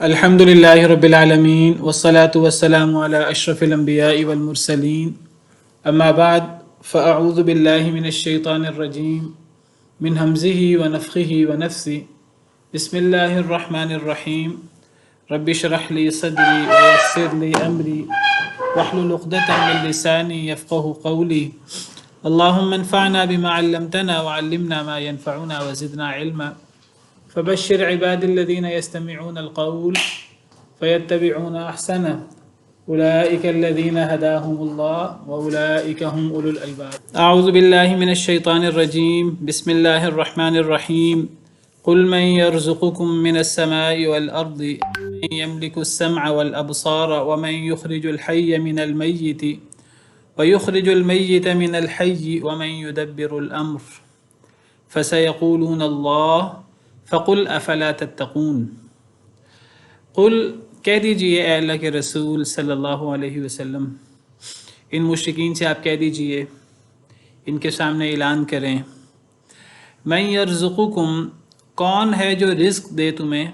الحمد لله رب العالمين والصلاة والسلام على أشرف الأنبياء والمرسلين أما بعد فأعوذ بالله من الشيطان الرجيم من همزه ونفخه ونفثه بسم الله الرحمن الرحيم رب اشرح لي صدري ويسر لي أمري واحلل عقدة من لساني يفقه قولي اللهم انفعنا بما علمتنا وعلمنا ما ينفعنا وزدنا علما فبشر عباد الذين يستمعون القول فيتبعون أحسنه أولئك الذين هداهم الله وأولئك هم أولو الألباب أعوذ بالله من الشيطان الرجيم بسم الله الرحمن الرحيم قل من يرزقكم من السماء والأرض من يملك السمع والأبصار ومن يخرج الحي من الميت ويخرج الميت من الحي ومن يدبر الأمر فسيقولون الله فقل افلا تتقون قل کہہ دیجئے اے اللہ کے رسول صلی اللہ علیہ وسلم، ان مشرکین سے آپ کہہ دیجئے، ان کے سامنے اعلان کریں، من یرزقکم، کون ہے جو رزق دے تمہیں،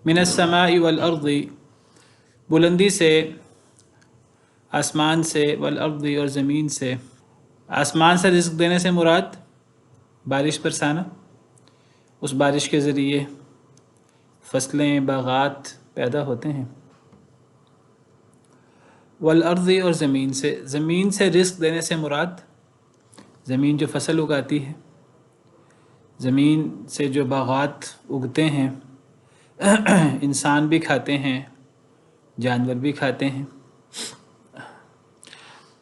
من السماء والارض، بلندی سے، آسمان سے، والارض اور زمین سے۔ آسمان سے رزق دینے سے مراد بارش برسانا، اس بارش کے ذریعے فصلیں، باغات پیدا ہوتے ہیں۔ والارض، اور زمین سے، زمین سے رزق دینے سے مراد زمین جو فصل اگاتی ہے، زمین سے جو باغات اگتے ہیں، انسان بھی کھاتے ہیں، جانور بھی کھاتے ہیں۔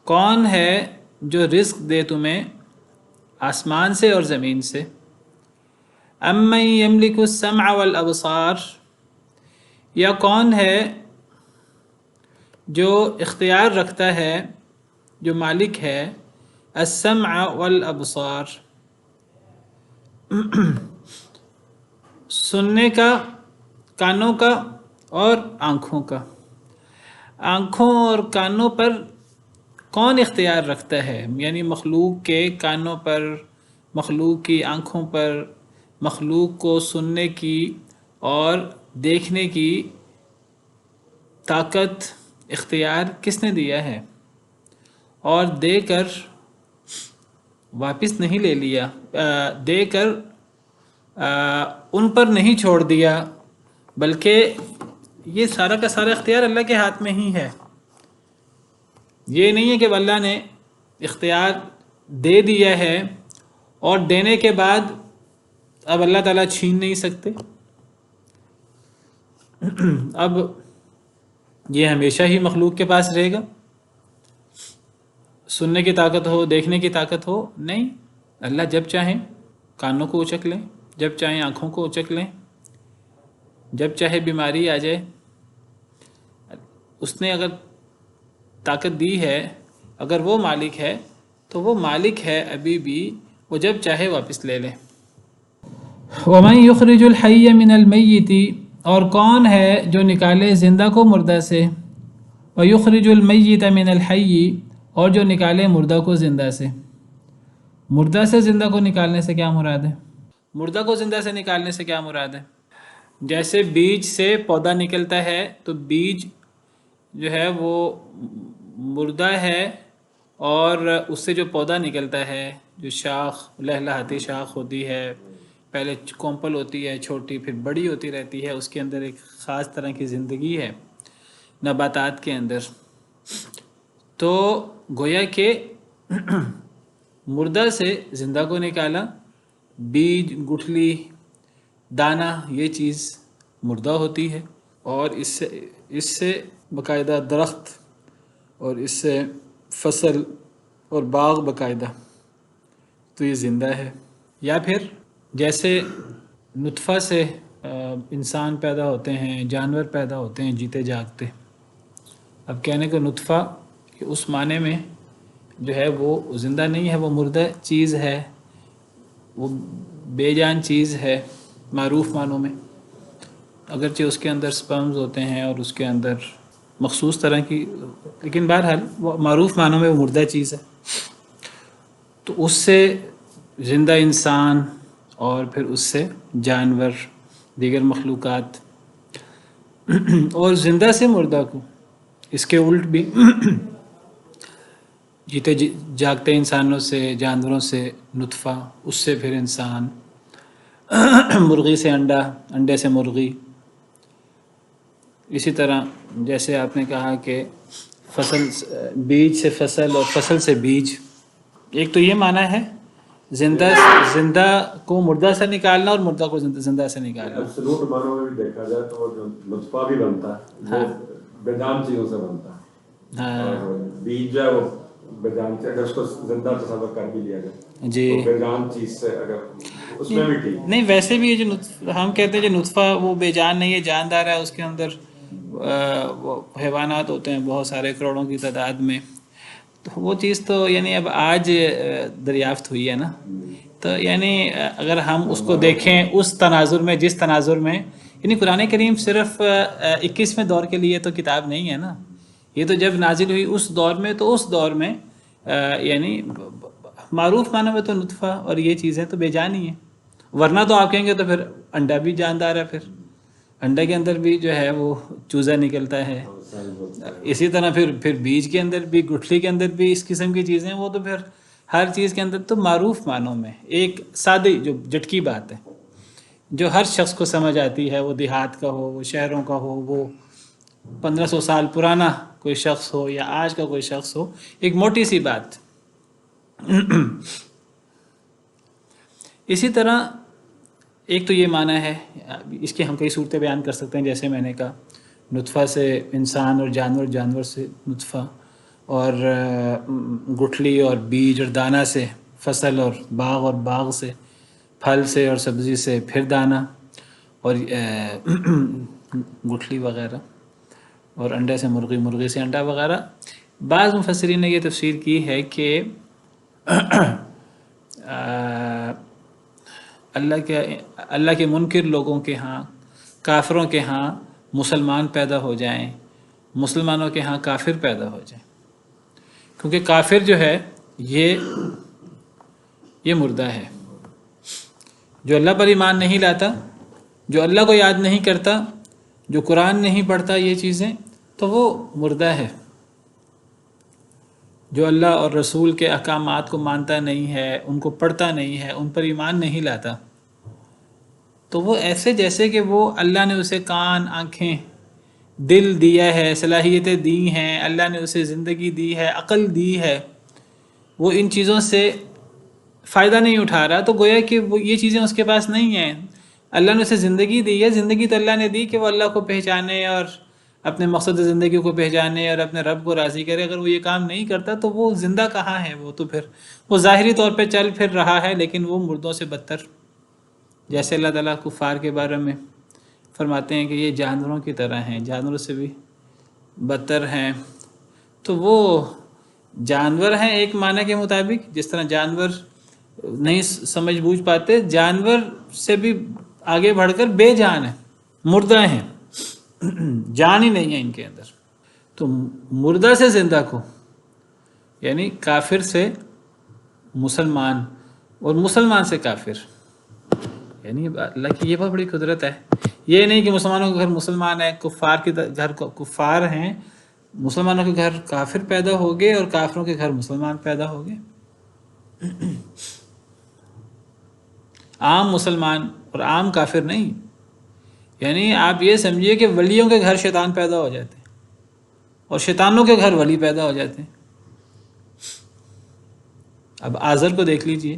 کون ہے جو رزق دے تمہیں آسمان سے اور زمین سے؟ امن یملک السمع والابصار، یا کون ہے جو اختیار رکھتا ہے، جو مالک ہے السمع والابصار، سننے کا، کانوں کا اور آنکھوں کا۔ آنکھوں اور کانوں پر کون اختیار رکھتا ہے؟ یعنی مخلوق کے کانوں پر، مخلوق کی آنکھوں پر، مخلوق کو سننے کی اور دیکھنے کی طاقت، اختیار کس نے دیا ہے؟ اور دے کر واپس نہیں لے لیا، دے کر ان پر نہیں چھوڑ دیا، بلکہ یہ سارا کا سارا اختیار اللہ کے ہاتھ میں ہی ہے۔ یہ نہیں ہے کہ اللہ نے اختیار دے دیا ہے اور دینے کے بعد اب اللہ تعالیٰ چھین نہیں سکتے، اب یہ ہمیشہ ہی مخلوق کے پاس رہے گا، سننے کی طاقت ہو، دیکھنے کی طاقت ہو؟ نہیں، اللہ جب چاہیں کانوں کو اچک لیں، جب چاہیں آنکھوں کو اچک لیں، جب چاہے بیماری آ جائے۔ اس نے اگر طاقت دی ہے، اگر وہ مالک ہے تو وہ مالک ہے ابھی بھی، وہ جب چاہے واپس لے لے۔ وَمَن يُخْرِجُ الْحَيَّ مِنَ الْمَيِّتِ، اور کون ہے جو نکالے زندہ کو مردہ سے، وَيُخْرِجُ الْمَيِّتَ مِنَ الْحَيِّ، اور جو نکالے مردہ کو زندہ سے۔ مردہ سے زندہ کو نکالنے سے کیا مراد ہے؟ مردہ کو زندہ سے نکالنے سے کیا مراد ہے؟ جیسے بیج سے پودا نکلتا ہے تو بیج جو ہے وہ مردہ ہے، اور اس سے جو پودا نکلتا ہے، جو شاخ، لہلہاتی شاخ ہوتی ہے، پہلے کومپل ہوتی ہے چھوٹی، پھر بڑی ہوتی رہتی ہے، اس کے اندر ایک خاص طرح کی زندگی ہے نباتات کے اندر۔ تو گویا کہ مردہ سے زندہ کو نکالا، بیج، گٹھلی، دانہ، یہ چیز مردہ ہوتی ہے، اور اس سے باقاعدہ درخت، اور اس سے فصل اور باغ باقاعدہ، تو یہ زندہ ہے۔ یا پھر جیسے نطفہ سے انسان پیدا ہوتے ہیں، جانور پیدا ہوتے ہیں جیتے جاگتے، اب کہنے کو نطفہ کہ اس معنی میں جو ہے وہ زندہ نہیں ہے، وہ مردہ چیز ہے، وہ بے جان چیز ہے معروف معنوں میں، اگرچہ اس کے اندر سپرمز ہوتے ہیں اور اس کے اندر مخصوص طرح کی، لیکن بہرحال وہ معروف معنوں میں وہ مردہ چیز ہے۔ تو اس سے زندہ انسان، اور پھر اس سے جانور، دیگر مخلوقات۔ اور زندہ سے مردہ کو، اس کے الٹ بھی جیتے جاگتے انسانوں سے، جانوروں سے نطفہ، اس سے پھر انسان، مرغی سے انڈا، انڈے سے مرغی. اسی طرح جیسے آپ نے کہا کہ فصل، بیج سے فصل اور فصل سے بیج. ایک تو یہ معنی ہے زندہ زندہ کو مردہ سے نکالنا اور مردہ کو زندہ سے نکالنا. ایبسولوٹ معنوں میں بھی دیکھا جائے تو وہ جو نطفہ بھی بنتا ہے وہ بے جان چیزوں سے بنتا ہے، اور بیج جو ہے وہ بے جان سے، اگر اس کو زندہ تصور کر بھی لیا جائے جی تو بے جان چیز سے اگر اس میں بھی ٹھیک. نہیں، ویسے بھی یہ جو ہم کہتے ہیں جو نطفہ وہ بے جان نہیں ہے، جاندار ہے. اس کے اندر وہ حیوانات ہوتے ہیں بہت سارے، کروڑوں کی تعداد میں. تو وہ چیز تو یعنی اب آج دریافت ہوئی ہے نا. تو یعنی اگر ہم اس کو دیکھیں اس تناظر میں، جس تناظر میں، یعنی قرآن کریم صرف 21ویں دور کے لیے تو کتاب نہیں ہے نا. یہ تو جب نازل ہوئی اس دور میں، تو اس دور میں یعنی معروف معنی میں تو نطفہ اور یہ چیزیں تو بے جان ہی ہیں. ورنہ تو آپ کہیں گے تو پھر انڈا بھی جاندار ہے، پھر انڈے کے اندر بھی جو ہے وہ چوزہ نکلتا ہے. اسی طرح پھر بیج کے اندر بھی، گٹھلی کے اندر بھی اس قسم کی چیزیں. وہ تو پھر ہر چیز کے اندر تو معروف معنوں میں ایک سادی جو جٹکی بات ہے جو ہر شخص کو سمجھ آتی ہے، وہ دیہات کا ہو، وہ شہروں کا ہو، وہ 1500 سال پرانا کوئی شخص ہو یا آج کا کوئی شخص ہو، ایک موٹی سی بات. اسی طرح ایک تو یہ معنی ہے، اس کی ہم کئی صورتیں بیان کر سکتے ہیں. جیسے میں نے کہا نطفہ سے انسان اور جانور، جانور سے نطفہ، اور گٹھلی اور بیج اور دانہ سے فصل، اور باغ سے پھل سے اور سبزی سے پھر دانہ اور گٹھلی وغیرہ، اور انڈے سے مرغی، مرغی سے انڈا وغیرہ. بعض مفسرین نے یہ تفسیر کی ہے کہ اللہ کے منکر لوگوں کے ہاں، کافروں کے ہاں مسلمان پیدا ہو جائیں، مسلمانوں کے ہاں کافر پیدا ہو جائیں. کیونکہ کافر جو ہے یہ مردہ ہے، جو اللہ پر ایمان نہیں لاتا، جو اللہ کو یاد نہیں کرتا، جو قرآن نہیں پڑھتا، یہ چیزیں تو وہ مردہ ہے. جو اللہ اور رسول کے احکامات کو مانتا نہیں ہے، ان کو پڑھتا نہیں ہے، ان پر ایمان نہیں لاتا، تو وہ ایسے جیسے کہ وہ اللہ نے اسے کان، آنکھیں، دل دیا ہے، صلاحیتیں دی ہیں، اللہ نے اسے زندگی دی ہے، عقل دی ہے، وہ ان چیزوں سے فائدہ نہیں اٹھا رہا، تو گویا کہ وہ یہ چیزیں اس کے پاس نہیں ہیں. اللہ نے اسے زندگی دی ہے، زندگی تو اللہ نے دی کہ وہ اللہ کو پہچانے اور اپنے مقصد زندگی کو پہچانے اور اپنے رب کو راضی کرے. اگر وہ یہ کام نہیں کرتا تو وہ زندہ کہاں ہے؟ وہ تو پھر وہ ظاہری طور پہ چل پھر رہا ہے، لیکن وہ مردوں سے بدتر. جیسے اللہ تعالیٰ کفار کے بارے میں فرماتے ہیں کہ یہ جانوروں کی طرح ہیں، جانوروں سے بھی بدتر ہیں. تو وہ جانور ہیں ایک معنی کے مطابق، جس طرح جانور نہیں سمجھ بوجھ پاتے، جانور سے بھی آگے بڑھ کر بے جان ہیں، مردہ ہیں، جان ہی نہیں ہے ان کے اندر. تو مردہ سے زندہ کو، یعنی کافر سے مسلمان اور مسلمان سے کافر، یعنی اللہ کی یہ بہت بڑی قدرت ہے. یہ نہیں کہ مسلمانوں کے گھر مسلمان ہیں، کفار کے گھر کفار ہیں، مسلمانوں کے گھر کافر پیدا ہو گئے اور کافروں کے گھر مسلمان پیدا ہو گئے. عام مسلمان اور عام کافر نہیں. یعنی آپ یہ سمجھیے کہ ولیوں کے گھر شیطان پیدا ہو جاتے ہیں اور شیطانوں کے گھر ولی پیدا ہو جاتے ہیں. اب آزر کو دیکھ لیجئے،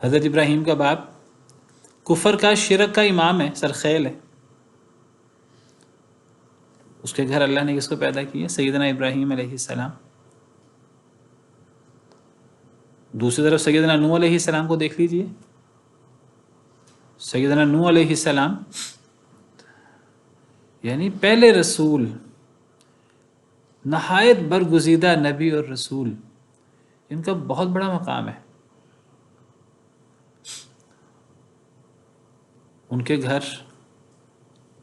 حضرت ابراہیم کا باپ، کفر کا، شرک کا امام ہے، سرخیل ہے. اس کے گھر اللہ نے کس کو پیدا کیا؟ سیدنا ابراہیم علیہ السلام. دوسری طرف سیدنا نوح علیہ السلام کو دیکھ لیجئے. سیدنا نوح علیہ السلام یعنی پہلے رسول، نہایت برگزیدہ نبی اور رسول، ان کا بہت بڑا مقام ہے. ان کے گھر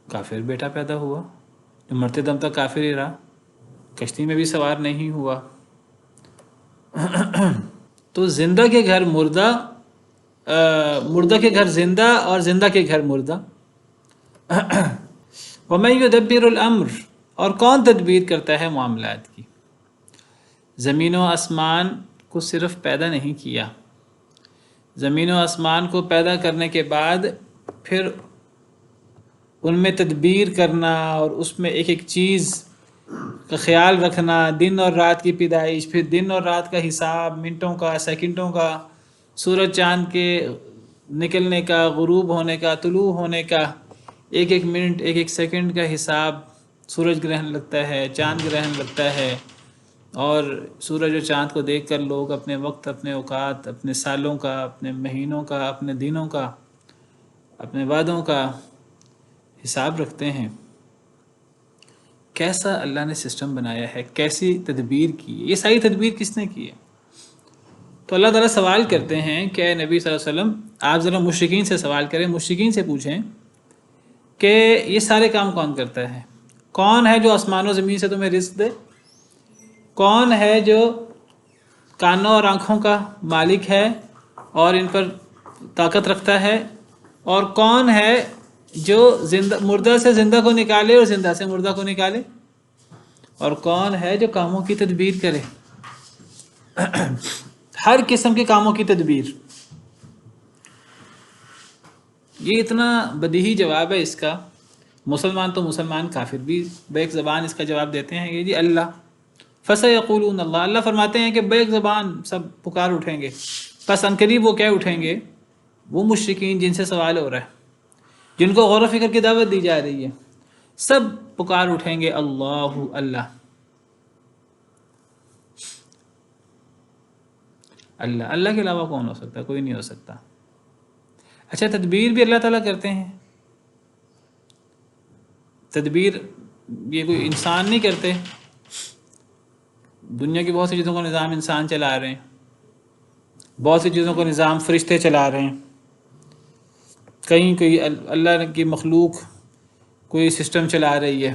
کافر بیٹا پیدا ہوا جو مرتے دم تک کافر ہی رہا، کشتی میں بھی سوار نہیں ہوا. تو زندہ کے گھر مردہ، مردہ کے گھر زندہ، اور زندہ کے گھر مردہ. وَمَن يُدَبِّرُ الْأَمْرَ، اور کون تدبیر کرتا ہے معاملات کی. زمین و آسمان کو صرف پیدا نہیں کیا، زمین و آسمان کو پیدا کرنے کے بعد پھر ان میں تدبیر کرنا اور اس میں ایک ایک چیز کا خیال رکھنا، دن اور رات کی پیدائش، پھر دن اور رات کا حساب، منٹوں کا، سیکنڈوں کا، سورج چاند کے نکلنے کا، غروب ہونے کا، طلوع ہونے کا، ایک ایک منٹ ایک ایک سیکنڈ کا حساب. سورج گرہن لگتا ہے، چاند گرہن لگتا ہے، اور سورج اور چاند کو دیکھ کر لوگ اپنے وقت، اپنے اوقات، اپنے سالوں کا، اپنے مہینوں کا، اپنے دنوں کا، اپنے وعدوں کا حساب رکھتے ہیں. کیسا اللہ نے سسٹم بنایا ہے، کیسی تدبیر کی ہے، یہ ساری تدبیر کس نے کی ہے؟ تو اللہ تعالیٰ سوال کرتے ہیں کہ اے نبی صلی اللہ علیہ وسلم، آپ ذرا مشرکین سے سوال کریں، مشرکین سے پوچھیں کہ یہ سارے کام کون کرتا ہے؟ کون ہے جو آسمان و زمین سے تمہیں رزق دے؟ کون ہے جو کانوں اور آنکھوں کا مالک ہے اور ان پر طاقت رکھتا ہے؟ اور کون ہے جو مردہ سے زندہ کو نکالے اور زندہ سے مردہ کو نکالے؟ اور کون ہے جو کاموں کی تدبیر کرے؟ ہر قسم کے کاموں کی تدبیر. یہ اتنا بدیہی جواب ہے اس کا، مسلمان تو مسلمان، کافر بھی بیک زبان اس کا جواب دیتے ہیں کہ جی اللہ. فَسَيَقُولُونَ اللہ، اللہ فرماتے ہیں کہ بیک زبان سب پکار اٹھیں گے. پس عنقریب وہ کیا اٹھیں گے؟ وہ مشرکین جن سے سوال ہو رہا ہے، جن کو غور و فکر کی دعوت دی جا رہی ہے، سب پکار اٹھیں گے اللہ اللہ اللہ. اللہ کے علاوہ کون ہو سکتا ہے؟ کوئی نہیں ہو سکتا. اچھا، تدبیر بھی اللہ تعالیٰ کرتے ہیں. تدبیر یہ کوئی انسان نہیں کرتے. دنیا کی بہت سی چیزوں کا نظام انسان چلا رہے ہیں، بہت سی چیزوں کا نظام فرشتے چلا رہے ہیں، کہیں کوئی اللہ کی مخلوق کوئی سسٹم چلا رہی ہے.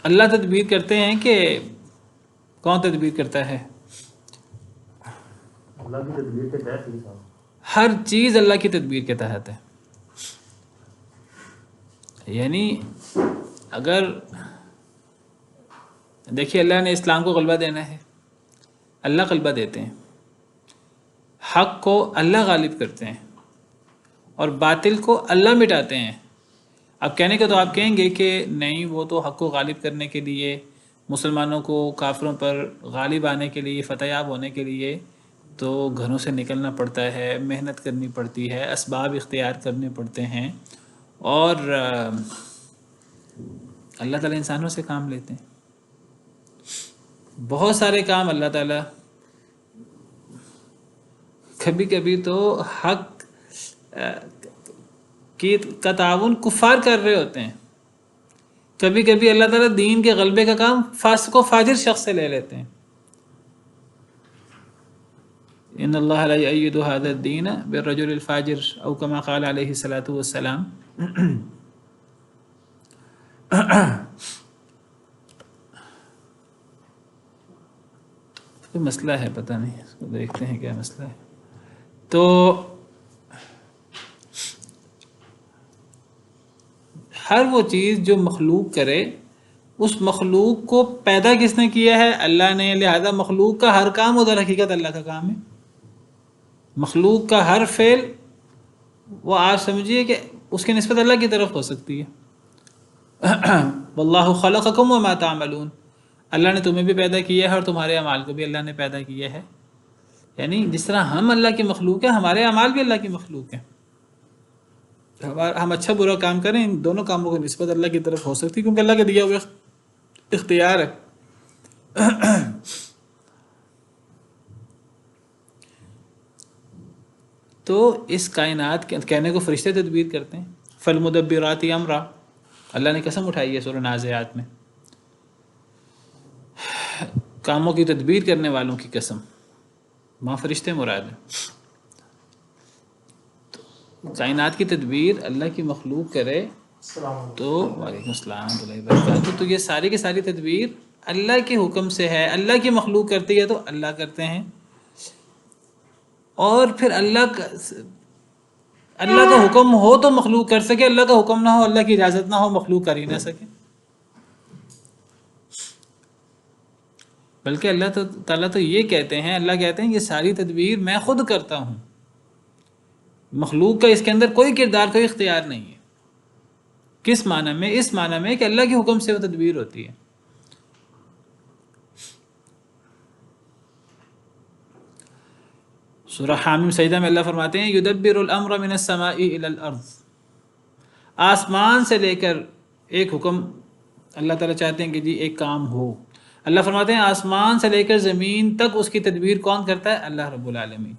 اللہ تدبیر کرتے ہیں کہ کون تدبیر کرتا ہے؟ اللہ کی تدبیر کے تحت ہی تھا. ہر چیز اللہ کی تدبیر کے تحت ہے. یعنی اگر دیکھیے، اللہ نے اسلام کو غلبہ دینا ہے، اللہ غلبہ دیتے ہیں. حق کو اللہ غالب کرتے ہیں اور باطل کو اللہ مٹاتے ہیں. اب کہنے کا تو آپ کہیں گے کہ نہیں، وہ تو حق کو غالب کرنے کے لیے، مسلمانوں کو کافروں پر غالب آنے کے لیے، فتح یاب ہونے کے لیے تو گھروں سے نکلنا پڑتا ہے، محنت کرنی پڑتی ہے، اسباب اختیار کرنے پڑتے ہیں، اور اللہ تعالیٰ انسانوں سے کام لیتے ہیں. بہت سارے کام اللہ تعالیٰ کبھی کبھی تو حق کا تعاون کفار کر رہے ہوتے ہیں. کبھی کبھی اللہ تعالیٰ دین کے غلبے کا کام فاسق و فاجر شخص سے لے لیتے ہیں. ان اللہ لا یؤید ھذا الدین بالرجل الفاجر او کما قال علیہ الصلوۃ والسلام. کوئی مسئلہ ہے، پتہ نہیں، اس کو دیکھتے ہیں کیا مسئلہ ہے. تو ہر وہ چیز جو مخلوق کرے، اس مخلوق کو پیدا کس نے کیا ہے؟ اللہ نے. لہذا مخلوق کا ہر کام ادھر حقیقت اللہ کا کام ہے. مخلوق کا ہر فعل وہ آپ سمجھیے کہ اس کی نسبت اللہ کی طرف ہو سکتی ہے. واللہ خلقکم وما تعملون، اللہ نے تمہیں بھی پیدا کیا ہے اور تمہارے اعمال کو بھی اللہ نے پیدا کیا ہے. یعنی جس طرح ہم اللہ کی مخلوق ہیں، ہمارے اعمال بھی اللہ کی مخلوق ہیں. ہم اچھا برا کام کریں، ان دونوں کاموں کی نسبت اللہ کی طرف ہو سکتی ہے، کیونکہ اللہ کا دیا ہوا اختیار ہے. تو اس کائنات کے کہنے کو فرشتے تدبیر کرتے ہیں. فالمدبرات امرا، اللہ نے قسم اٹھائی ہے سورہ نازعات میں، کاموں کی تدبیر کرنے والوں کی قسم. وہاں فرشتے مراد ہیں. کائنات کی تدبیر اللہ کی مخلوق کرے تو وعلیکم السلام ورحمۃ اللہ وبرکاتہ. تو یہ ساری کی ساری تدبیر اللہ کے حکم سے ہے. اللہ کی مخلوق کرتی ہے تو اللہ کرتے ہیں. اور پھر اللہ اللہ کا حکم ہو تو مخلوق کر سکے، اللہ کا حکم نہ ہو، اللہ کی اجازت نہ ہو، مخلوق کر ہی نہ سکے۔ بلکہ اللہ تعالیٰ تو یہ کہتے ہیں، اللہ کہتے ہیں یہ ساری تدبیر میں خود کرتا ہوں، مخلوق کا اس کے اندر کوئی کردار، کوئی اختیار نہیں ہے۔ کس معنی میں؟ اس معنی میں کہ اللہ کے حکم سے وہ تدبیر ہوتی ہے۔ سورہ حامیم سجدہ میں اللہ فرماتے ہیں یدبر الامر من السماء الى الارض، آسمان سے لے کر ایک حکم اللہ تعالیٰ چاہتے ہیں کہ جی ایک کام ہو، اللہ فرماتے ہیں آسمان سے لے کر زمین تک اس کی تدبیر کون کرتا ہے؟ اللہ رب العالمین۔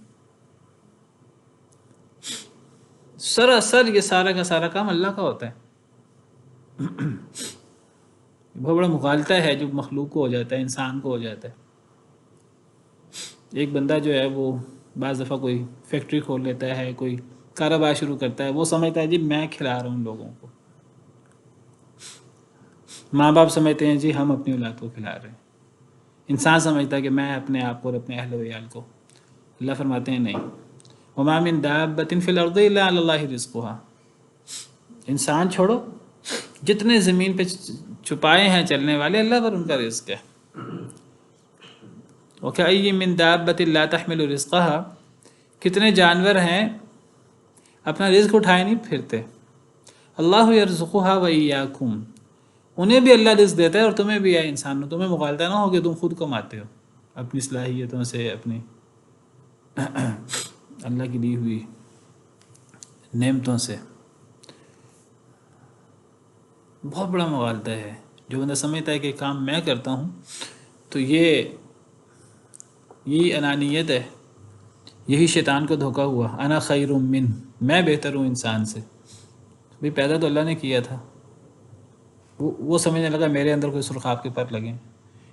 سراسر یہ سارا کا سارا کام اللہ کا ہوتا ہے۔ بہت بڑا مغالطہ ہے جو مخلوق کو ہو جاتا ہے، انسان کو ہو جاتا ہے۔ ایک بندہ جو ہے وہ بعض دفعہ کوئی فیکٹری کھول لیتا ہے، کوئی کاروبار شروع کرتا ہے، وہ سمجھتا ہے جی میں کھلا رہا ہوں لوگوں کو۔ ماں باپ سمجھتے ہیں جی ہم اپنی اولاد کو کھلا رہے ہیں، انسان سمجھتا ہے کہ میں اپنے آپ کو اور اپنے اہل و عیال کو۔ اللہ فرماتے ہیں نہیں، وما من دابۃ فی الارض الا علی اللہ رزقها، انسان چھوڑو، جتنے زمین پہ چھپائے ہیں چلنے والے، اللہ پر ان کا رزق ہے۔ وَكَأَيٍّ مِّن دَابَّةٍ لَا تَحْمِلُ رِزْقَهَا، کتنے جانور ہیں اپنا رزق اٹھائے نہیں پھرتے۔ اللہ يَرْزُقُهَا وَإِيَّاكُمْ، انہیں بھی اللہ رزق دیتا ہے اور تمہیں بھی ہے انسانوں، تمہیں مغالطہ نہ ہو کہ تم خود کماتے ہو اپنی صلاحیتوں سے، اپنی اللہ کی دی ہوئی نعمتوں سے۔ بہت بڑا مغالطہ ہے۔ جو بندہ سمجھتا ہے کہ کام میں کرتا ہوں تو یہی انانیت ہے، یہی شیطان کو دھوکا ہوا۔ انا خیر من، میں بہتر ہوں انسان سے۔ بھئی پیدا تو اللہ نے کیا تھا، وہ سمجھنے لگا میرے اندر کوئی سرخاب کے پر لگیں۔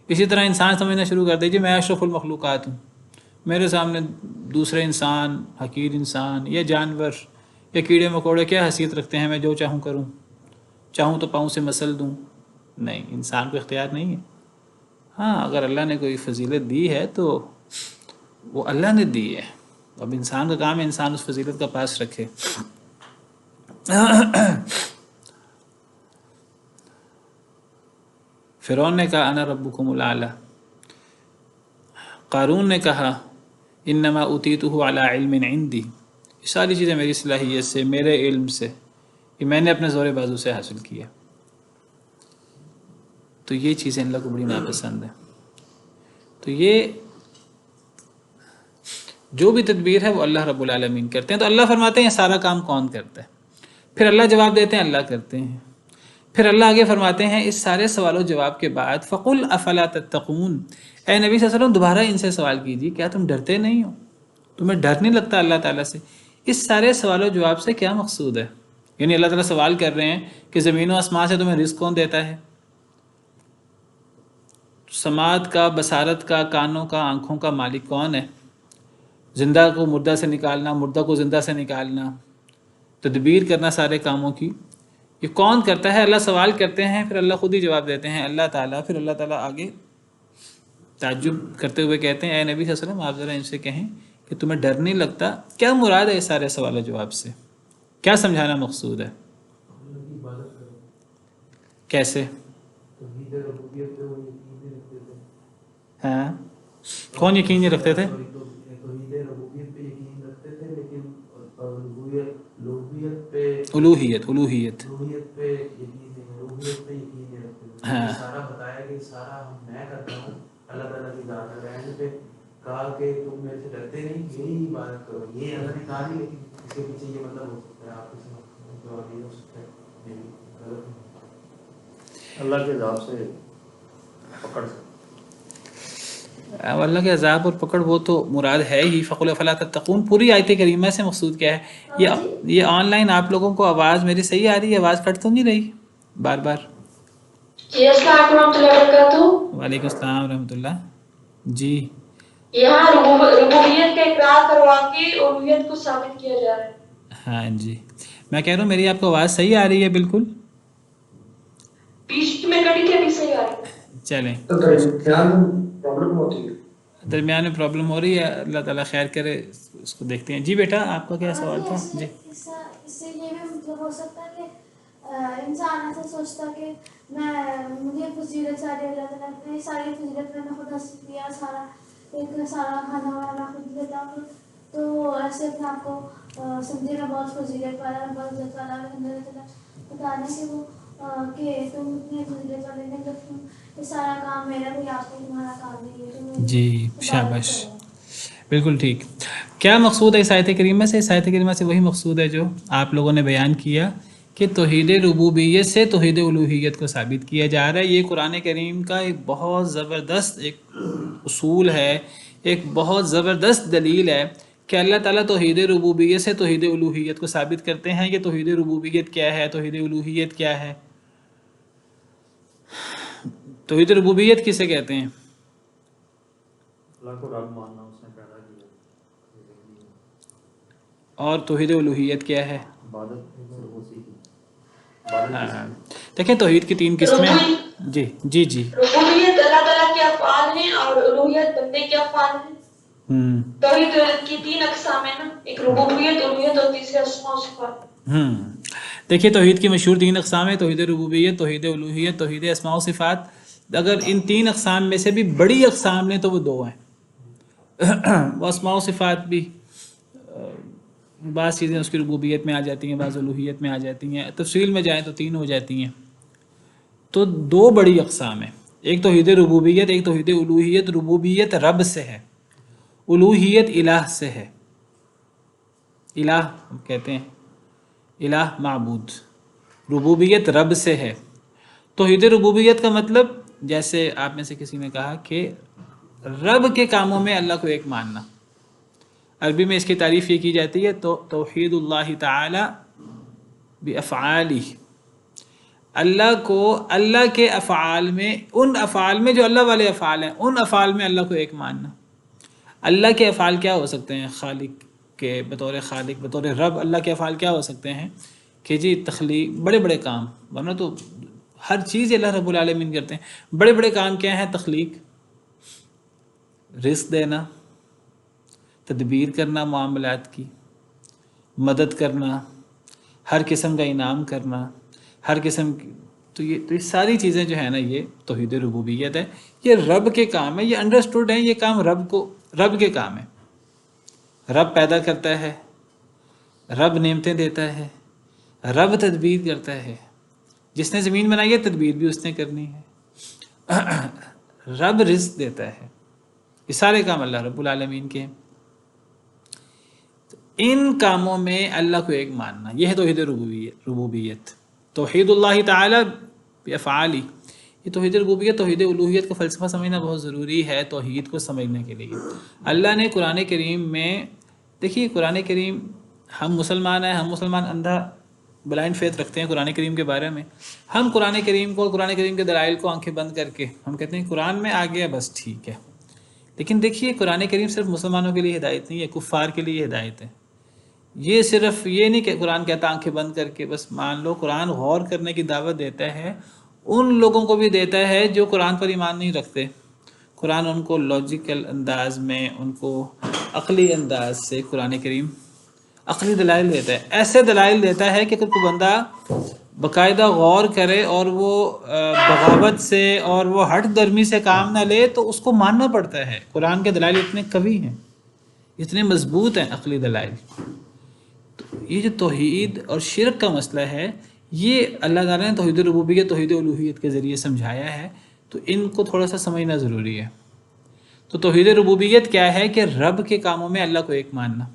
اسی طرح انسان سمجھنا شروع کر دیجیے میں اشرف المخلوقات ہوں، میرے سامنے دوسرے انسان، حقیر انسان یا جانور یا کیڑے مکوڑے کیا حیثیت رکھتے ہیں، میں جو چاہوں کروں، چاہوں تو پاؤں سے مسل دوں۔ نہیں، انسان کو اختیار نہیں ہے۔ ہاں اگر اللہ نے کوئی فضیلت دی ہے تو وہ اللہ نے دی ہے، اب انسان کا کام ہے انسان اس فضیلت کا پاس رکھے۔ فرعون نے کہا انا ربکم الاعلی، قارون نے کہا انما اوتیتہ علی علم عندی، یہ ساری چیزیں میری صلاحیت سے، میرے علم سے، کہ میں نے اپنے زور بازو سے حاصل کیا۔ تو یہ چیزیں اللہ کو بڑی ناپسند ہیں۔ تو یہ جو بھی تدبیر ہے وہ اللہ رب العالمین کرتے ہیں۔ تو اللہ فرماتے ہیں یہ سارا کام کون کرتا ہے؟ پھر اللہ جواب دیتے ہیں اللہ کرتے ہیں۔ پھر اللہ آگے فرماتے ہیں اس سارے سوال و جواب کے بعد فَقُلْ أَفَلَا تَتَّقُونَ، اے نبی صلی اللہ علیہ وسلم دوبارہ ان سے سوال کیجیے، کیا تم ڈرتے نہیں ہو؟ تمہیں ڈر نہیں لگتا اللہ تعالیٰ سے؟ اس سارے سوال و جواب سے کیا مقصود ہے؟ یعنی اللہ تعالیٰ سوال کر رہے ہیں کہ زمین و آسمان سے تمہیں رزق کون دیتا ہے؟ سماعت کا، بصارت کا، کانوں کا، آنکھوں کا مالک کون ہے؟ زندہ کو مردہ سے نکالنا، مردہ کو زندہ سے نکالنا، تدبیر کرنا سارے کاموں کی، یہ کون کرتا ہے؟ اللہ سوال کرتے ہیں، پھر اللہ خود ہی جواب دیتے ہیں اللہ تعالیٰ۔ پھر اللہ تعالیٰ آگے تعجب کرتے ہوئے کہتے ہیں اے نبی صلی اللہ علیہ وسلم آپ ذرا ان سے کہیں کہ تمہیں ڈر نہیں لگتا؟ کیا مراد ہے اس سارے سوال و جواب سے؟ کیا سمجھانا مقصود ہے؟ کیسے؟ ہاں کون یقین نہیں رکھتے تھے؟ الوہیت ہاں اللہ تعالیٰ کی ذات رہنے پہ کہا کہ تم میرے سے ڈرتے نہیں، یہی عبادت کرو، یہ اللہ نے کہا نہیں، لیکن اس کے پیچھے یہ مطلب ہو سکتا ہے، آپ اس جواب یہ ہو سکتا ہے اللہ کے عذاب سے پکڑ سکتے۔ اللہ کے عذاب اور پکڑ وہ تو مراد ہے ہی، فَقُلْ أَفَلَا تَتَّقُونَ۔ پوری آیت کریمہ سے مقصود کیا ہے؟ یہ آن لائن آپ لوگوں کو آواز میری صحیح آ رہی ہے؟ آواز کٹ تو نہیں رہی بار بار؟ السلام علیکم ورحمۃ اللہ وبرکاتہ۔ وعلیکم السلام ورحمۃ اللہ۔ جی یہاں ربوبیت کا اقرار کروا کے الوہیت کو ثابت کیا جا رہا ہے۔ ہاں جی، میں کہہ رہا ہوں میری آپ کو آواز صحیح آ رہی ہے بالکل؟ بیچ میں کٹی تھی، ابھی صحیح آ رہی ہے۔ چلیں، پرابلم ہوتی ہے، درمیان میں پرابلم ہو رہی ہے، اللہ تعالیٰ خیر کرے، اس کو دیکھتے ہیں۔ جی بیٹا آپ کا کیا سوال تھا؟ جی اس سے یہ بھی مطلب ہو سکتا ہے کہ انسان ایسا سوچتا کہ مجھے فضیلت ساری اللہ تعالیٰ نے ساری فضیلت میں نے خود حاصل کیا، سارا کھانا وانا خود دیتا ہوں، تو ایسے اپنے آپ کو سمجھے گا بہت فضیلت والا، بہت عزت والا، اللہ تعالیٰ بتانے کہ وہ کہ تم اتنے فضیلت والے نہیں، جب یہ سارا کام میرا بھی آپ کو تمہارا کام نہیں ہے. جی شاباش، بالکل ٹھیک. کیا مقصود ہے اس آیت کریمہ سے؟ اس آیت کریمہ سے وہی مقصود ہے جو آپ لوگوں نے بیان کیا کہ توحید ربوبیت سے توحید الوہیت کو ثابت کیا جا رہا ہے. یہ قرآن کریم کا ایک بہت زبردست ایک اصول ہے، ایک بہت زبردست دلیل ہے کہ اللہ تعالیٰ توحید ربوبیت سے توحید الوہیت کو ثابت کرتے ہیں. یہ توحید ربوبیت کیا ہے، توحید الوہیت کیا ہے؟ توحید ربوبیت کسے کہتے ہیں؟ اللہ کو رب ماننا، اس نے پیدا کیا. اور توحید الوہیت کیا ہے؟ عبادت صرف اسی کی. دیکھیں توحید کی 3 قسمیں. جی جی جی. ربوبیت اللہ تعالیٰ کے افعال ہیں اور الوہیت بندے کے افعال ہیں. توحید کی 3 اقسام ہیں نا، ایک ربوبیت، الوہیت اور تیسرے اسماء و صفات. دیکھیے توحید کی مشہور 3 اقسام ہیں، توحید ربوبیت، توحید الوہیت، توحید اسماء و صفات. اگر ان 3 اقسام میں سے بھی بڑی اقسام لیں تو وہ 2 ہیں. وہ اسماء و صفات بھی بعض چیزیں اس کی ربوبیت میں آ جاتی ہیں، بعض الوہیت میں آ جاتی ہیں، تفصیل میں جائیں تو 3 ہو جاتی ہیں. تو 2 بڑی اقسام ہیں، ایک توحید ربوبیت، ایک توحید الوہیت. ربوبیت رب سے ہے، الوہیت الہ سے ہے. الہ ہم کہتے ہیں الہ معبود، ربوبیت رب سے ہے. توحید ربوبیت کا مطلب جیسے آپ میں سے کسی نے کہا کہ رب کے کاموں میں اللہ کو ایک ماننا. عربی میں اس کی تعریف یہ کی جاتی ہے تو توحید اللہ تعالی بافعالہ، اللہ کو اللہ کے افعال میں، ان افعال میں جو اللہ والے افعال ہیں، ان افعال میں اللہ کو ایک ماننا. اللہ کے افعال کیا ہو سکتے ہیں؟ خالق کے بطور خالق، بطور رب اللہ کے افعال کیا ہو سکتے ہیں؟ کہ جی تخلیق، بڑے بڑے کام، ورنہ تو ہر چیز اللہ رب العالمین کرتے ہیں. بڑے بڑے کام کیا ہیں؟ تخلیق، رزق دینا، تدبیر کرنا معاملات کی، مدد کرنا، ہر قسم کا انعام کرنا، ہر قسم کی. تو یہ ساری چیزیں جو ہیں نا، یہ توحید ربوبیت ہے. یہ رب کے کام ہے، یہ انڈرسٹوڈ ہیں، یہ کام رب کے کام ہے. رب پیدا کرتا ہے، رب نعمتیں دیتا ہے، رب تدبیر کرتا ہے. جس نے زمین بنائی ہے تدبیر بھی اس نے کرنی ہے. رب رزق دیتا ہے. یہ سارے کام اللہ رب العالمین کے ہیں. ان کاموں میں اللہ کو ایک ماننا، یہ ہے توحید ربوبیت. توحید اللہ تعالی بافعالہ، یہ توحید ربوبیت. توحید الوہیت کا فلسفہ سمجھنا بہت ضروری ہے توحید کو سمجھنے کے لیے. اللہ نے قرآن کریم میں، دیکھیے قرآن کریم، ہم مسلمان ہیں، ہم مسلمان اندھا بلائنڈ فیتھ رکھتے ہیں قرآن کریم کے بارے میں. ہم قرآن کریم کو، قرآن کریم کے دلائل کو آنکھیں بند کر کے ہم کہتے ہیں قرآن میں آ گیا بس ٹھیک ہے. لیکن دیکھیے قرآن کریم صرف مسلمانوں کے لیے ہدایت نہیں ہے، کفار کے لیے ہدایت ہے. یہ صرف یہ نہیں کہ قرآن کہتا آنکھیں بند کر کے بس مان لو. قرآن غور کرنے کی دعوت دیتا ہے، ان لوگوں کو بھی دیتا ہے جو قرآن پر ایمان نہیں رکھتے. قرآن ان کو لاجیکل انداز میں، ان کو عقلی انداز سے قرآن کریم عقلی دلائل دیتا ہے. ایسے دلائل دیتا ہے کہ اگر کوئی بندہ باقاعدہ غور کرے اور وہ بغاوت سے اور وہ ہٹ درمی سے کام نہ لے تو اس کو ماننا پڑتا ہے. قرآن کے دلائل اتنے قوی ہیں، اتنے مضبوط ہیں عقلی دلائل. تو یہ جو توحید اور شرک کا مسئلہ ہے، یہ اللہ تعالیٰ نے توحید ربوبیت، توحید الوہیت کے ذریعے سمجھایا ہے. تو ان کو تھوڑا سا سمجھنا ضروری ہے. تو توحید ربوبیت کیا ہے؟ کہ رب کے کاموں میں اللہ کو ایک ماننا.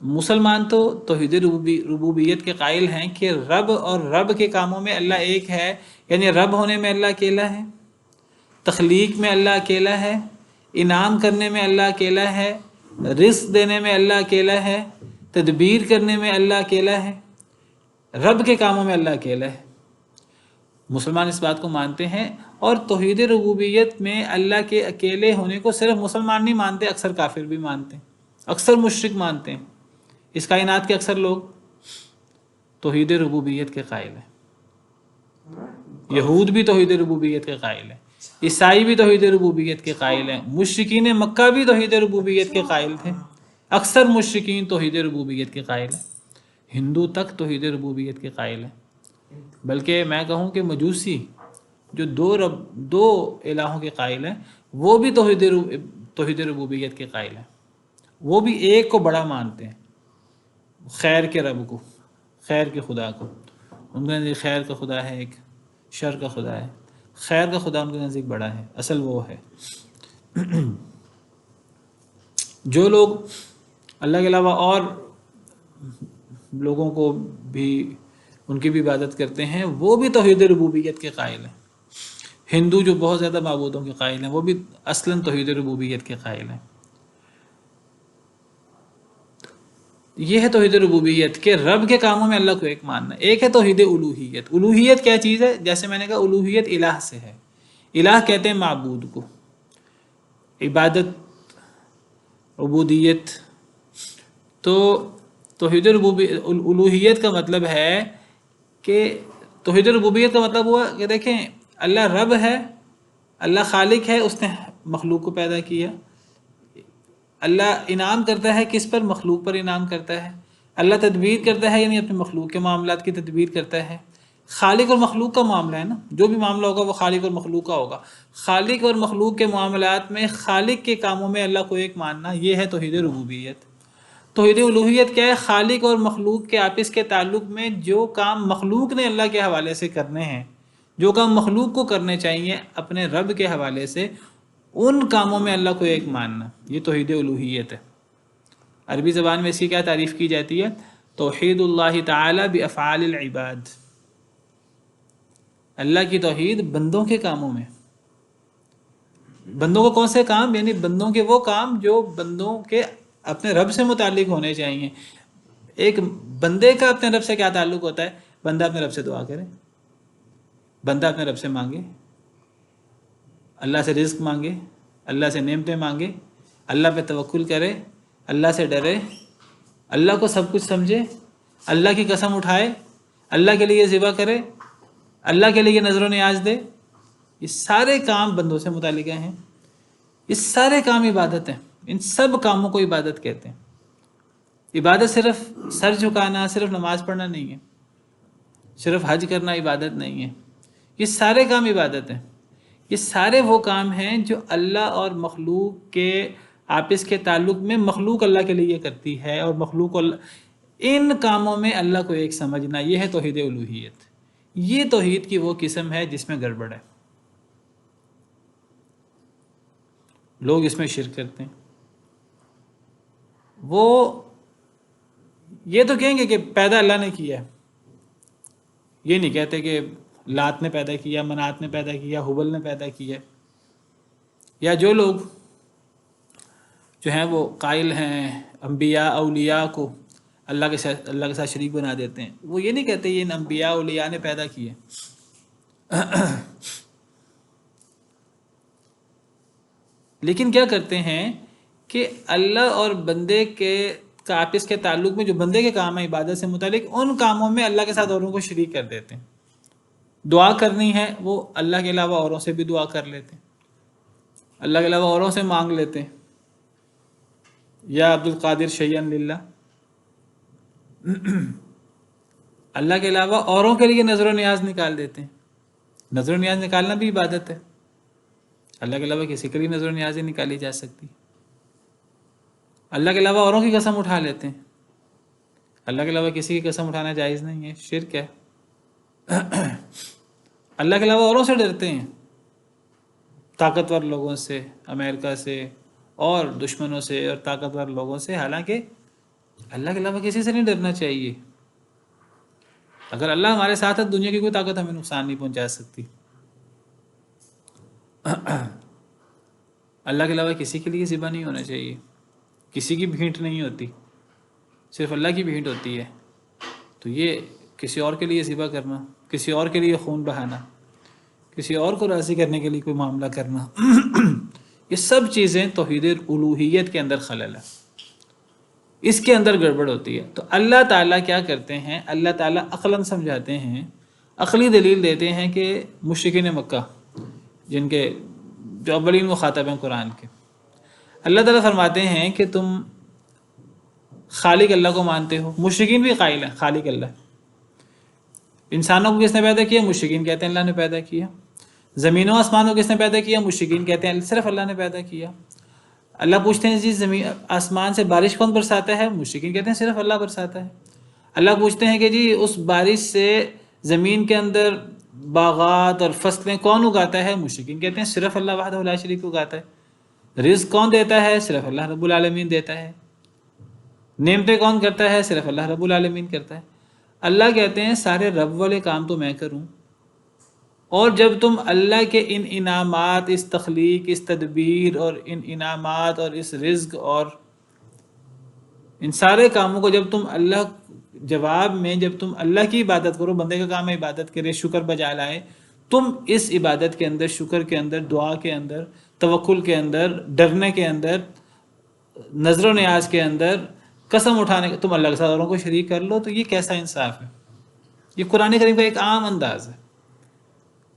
مسلمان تو توحید ربوبیت کے قائل ہیں کہ رب اور رب کے کاموں میں اللہ ایک ہے، یعنی رب ہونے میں اللہ اکیلا ہے، تخلیق میں اللہ اکیلا ہے، انعام کرنے میں اللہ اکیلا ہے، رزق دینے میں اللہ اکیلا ہے، تدبیر کرنے میں اللہ اکیلا ہے. رب کے کاموں میں اللہ اکیلا ہے. مسلمان اس بات کو مانتے ہیں. اور توحید ربوبیت میں اللہ کے اکیلے ہونے کو صرف مسلمان نہیں مانتے، اکثر کافر بھی مانتے ہیں، اکثر مشرک مانتے ہیں. اس کائنات کے اکثر لوگ توحید ربوبیت کے قائل ہیں. یہود بھی توحید ربوبیت کے قائل ہیں، عیسائی بھی توحید ربوبیت کے قائل ہیں، مشرکین مکہ بھی توحید ربوبیت کے قائل تھے. اکثر مشرکین توحید ربوبیت کے قائل ہیں، ہندو تک توحید ربوبیت کے قائل ہیں، بلکہ میں کہوں کہ مجوسی جو دو الہوں کے قائل ہیں وہ بھی توحید ربوبیت کے قائل ہیں، وہ بھی ایک کو بڑا مانتے ہیں، خیر کے رب کو، خیر کے خدا کو، ان کے نزدیک خیر کا خدا ہے، ایک شر کا خدا ہے، خیر کا خدا ان کے نزدیک بڑا ہے، اصل وہ ہے۔ جو لوگ اللہ کے علاوہ اور لوگوں کو بھی ان کی بھی عبادت کرتے ہیں وہ بھی توحید ربوبیت کے قائل ہیں، ہندو جو بہت زیادہ معبودوں کے قائل ہیں وہ بھی اصلاً توحید ربوبیت کے قائل ہیں۔ یہ ہے توحید ربوبیت کہ رب کے کاموں میں اللہ کو ایک ماننا۔ ایک ہے توحید الوہیت۔ الوہیت کیا چیز ہے؟ جیسے میں نے کہا الوہیت الہ سے ہے، الہ کہتے ہیں معبود کو، عبادت، عبودیت۔ تو توحید الوہیت کا مطلب ہے کہ توحید ربوبیت کا مطلب ہوا کہ دیکھیں اللہ رب ہے، اللہ خالق ہے، اس نے مخلوق کو پیدا کیا، اللہ انعام کرتا ہے کس پر؟ مخلوق پر انعام کرتا ہے، اللہ تدبیر کرتا ہے یعنی اپنے مخلوق کے معاملات کی تدبیر کرتا ہے۔ خالق اور مخلوق کا معاملہ ہے نا، جو بھی معاملہ ہوگا وہ خالق اور مخلوق کا ہوگا۔ خالق اور مخلوق کے معاملات میں خالق کے کاموں میں اللہ کو ایک ماننا، یہ ہے توحید ربوبیت۔ توحید الوہیت کیا ہے؟ خالق اور مخلوق کے آپس کے تعلق میں جو کام مخلوق نے اللہ کے حوالے سے کرنے ہیں، جو کام مخلوق کو کرنے چاہیے اپنے رب کے حوالے سے، ان کاموں میں اللہ کو ایک ماننا، یہ توحید الوہیت ہے۔ عربی زبان میں اس کی کیا تعریف کی جاتی ہے؟ توحید اللہ تعالی بافعال العباد، اللہ کی توحید بندوں کے کاموں میں۔ بندوں کو کون سے کام؟ یعنی بندوں کے وہ کام جو بندوں کے اپنے رب سے متعلق ہونے چاہیے۔ ایک بندے کا اپنے رب سے کیا تعلق ہوتا ہے؟ بندہ اپنے رب سے دعا کرے، بندہ اپنے رب سے مانگے، اللہ سے رزق مانگے، اللہ سے نعمتیں مانگے، اللہ پہ توکل کرے، اللہ سے ڈرے، اللہ کو سب کچھ سمجھے، اللہ کی قسم اٹھائے، اللہ کے لیے ذبح کرے، اللہ کے لیے نظر و نیاز دے۔ یہ سارے کام بندوں سے متعلق ہیں، یہ سارے کام عبادت ہیں، ان سب کاموں کو عبادت کہتے ہیں۔ عبادت صرف سر جھکانا، صرف نماز پڑھنا نہیں ہے، صرف حج کرنا عبادت نہیں ہے، یہ سارے کام عبادت ہیں۔ یہ سارے وہ کام ہیں جو اللہ اور مخلوق کے آپس کے تعلق میں مخلوق اللہ کے لیے کرتی ہے، اور مخلوق ان کاموں میں اللہ کو ایک سمجھنا، یہ ہے توحید الوہیت۔ یہ توحید کی وہ قسم ہے جس میں گڑبڑ ہے، لوگ اس میں شرک کرتے ہیں۔ وہ یہ تو کہیں گے کہ پیدا اللہ نے کیا ہے، یہ نہیں کہتے کہ لات نے پیدا کیا، منات نے پیدا کیا، حبل نے پیدا کیا۔ یا جو لوگ جو ہیں وہ قائل ہیں انبیاء اولیاء کو اللہ کے ساتھ شریک بنا دیتے ہیں، وہ یہ نہیں کہتے یہ انبیاء اولیاء نے پیدا کیے۔ لیکن کیا کرتے ہیں کہ اللہ اور بندے کے آپس کے تعلق میں جو بندے کے کام ہیں عبادت سے متعلق، ان کاموں میں اللہ کے ساتھ اوروں کو شریک کر دیتے ہیں۔ دعا کرنی ہے وہ اللہ کے علاوہ اوروں سے بھی دعا کر لیتے ہیں، اللہ کے علاوہ اوروں سے مانگ لیتے ہیں، یا عبد القادر شیئن للہ، اللہ کے علاوہ اوروں کے لیے نظر و نیاز نکال دیتے ہیں۔ نظر و نیاز نکالنا بھی عبادت ہے، اللہ کے علاوہ کسی کے لیے نظر و نیاز نکالی جا سکتی۔ اللہ کے علاوہ اوروں کی قسم اٹھا لیتے ہیں، اللہ کے علاوہ کسی کی قسم اٹھانا جائز نہیں ہے، شرک ہے۔ اللہ کے علاوہ اوروں سے ڈرتے ہیں، طاقتور لوگوں سے، امریکہ سے اور دشمنوں سے اور طاقتور لوگوں سے، حالانکہ اللہ کے علاوہ کسی سے نہیں ڈرنا چاہیے۔ اگر اللہ ہمارے ساتھ ہے دنیا کی کوئی طاقت ہمیں نقصان نہیں پہنچا سکتی۔ اللہ کے علاوہ کسی کے لیے ذبح نہیں ہونا چاہیے، کسی کی بھینٹ نہیں ہوتی، صرف اللہ کی بھینٹ ہوتی ہے۔ تو یہ کسی اور کے لیے ذبح کرنا، کسی اور کے لیے خون بہانا، کسی اور کو راضی کرنے کے لیے کوئی معاملہ کرنا، یہ سب چیزیں توحید الوہیت کے اندر خلل ہے، اس کے اندر گڑبڑ ہوتی ہے۔ تو اللہ تعالیٰ کیا کرتے ہیں؟ اللہ تعالیٰ عقلاً سمجھاتے ہیں، عقلی دلیل دیتے ہیں کہ مشرکین مکہ جن کے جو اولین مخاطب ہیں قرآن کے، اللہ تعالیٰ فرماتے ہیں کہ تم خالق اللہ کو مانتے ہو، مشرکین بھی قائل ہیں خالق اللہ. انسانوں کو کس نے پیدا کیا؟ مشرکین کہتے ہیں اللہ نے پیدا کیا. زمین و آسمان کو کس نے پیدا کیا؟ مشرکین کہتے ہیں صرف اللہ نے پیدا کیا. اللہ پوچھتے ہیں جی زمین آسمان سے بارش کون برساتا ہے؟ مشرکین کہتے ہیں صرف اللہ برساتا ہے. اللہ پوچھتے ہیں کہ جی اس بارش سے زمین کے اندر باغات اور فصلیں کون اگاتا ہے؟ مشرکین کہتے ہیں صرف اللہ وحدہ لا شریک اگاتا ہے. رزق کون دیتا ہے؟ صرف اللہ رب العالمین دیتا ہے. نعمتیں کون کرتا ہے؟ صرف اللہ رب العالمین کرتا ہے. اللہ کہتے ہیں سارے رب والے کام تو میں کروں، اور جب تم اللہ کے ان انعامات، اس تخلیق، اس تدبیر اور ان انعامات اور اس رزق اور ان سارے کاموں کو جب تم اللہ جواب میں جب تم اللہ کی عبادت کرو، بندے کا کام ہے عبادت کرے، شکر بجا لائے، تم اس عبادت کے اندر، شکر کے اندر، دعا کے اندر، توکل کے اندر، ڈرنے کے اندر، نظر و نیاز کے اندر، قسم اٹھانے کے، تم اللہ کے ساتھ اوروں کو شریک کر لو، تو یہ کیسا انصاف ہے؟ یہ قرآن کریم کا ایک عام انداز ہے.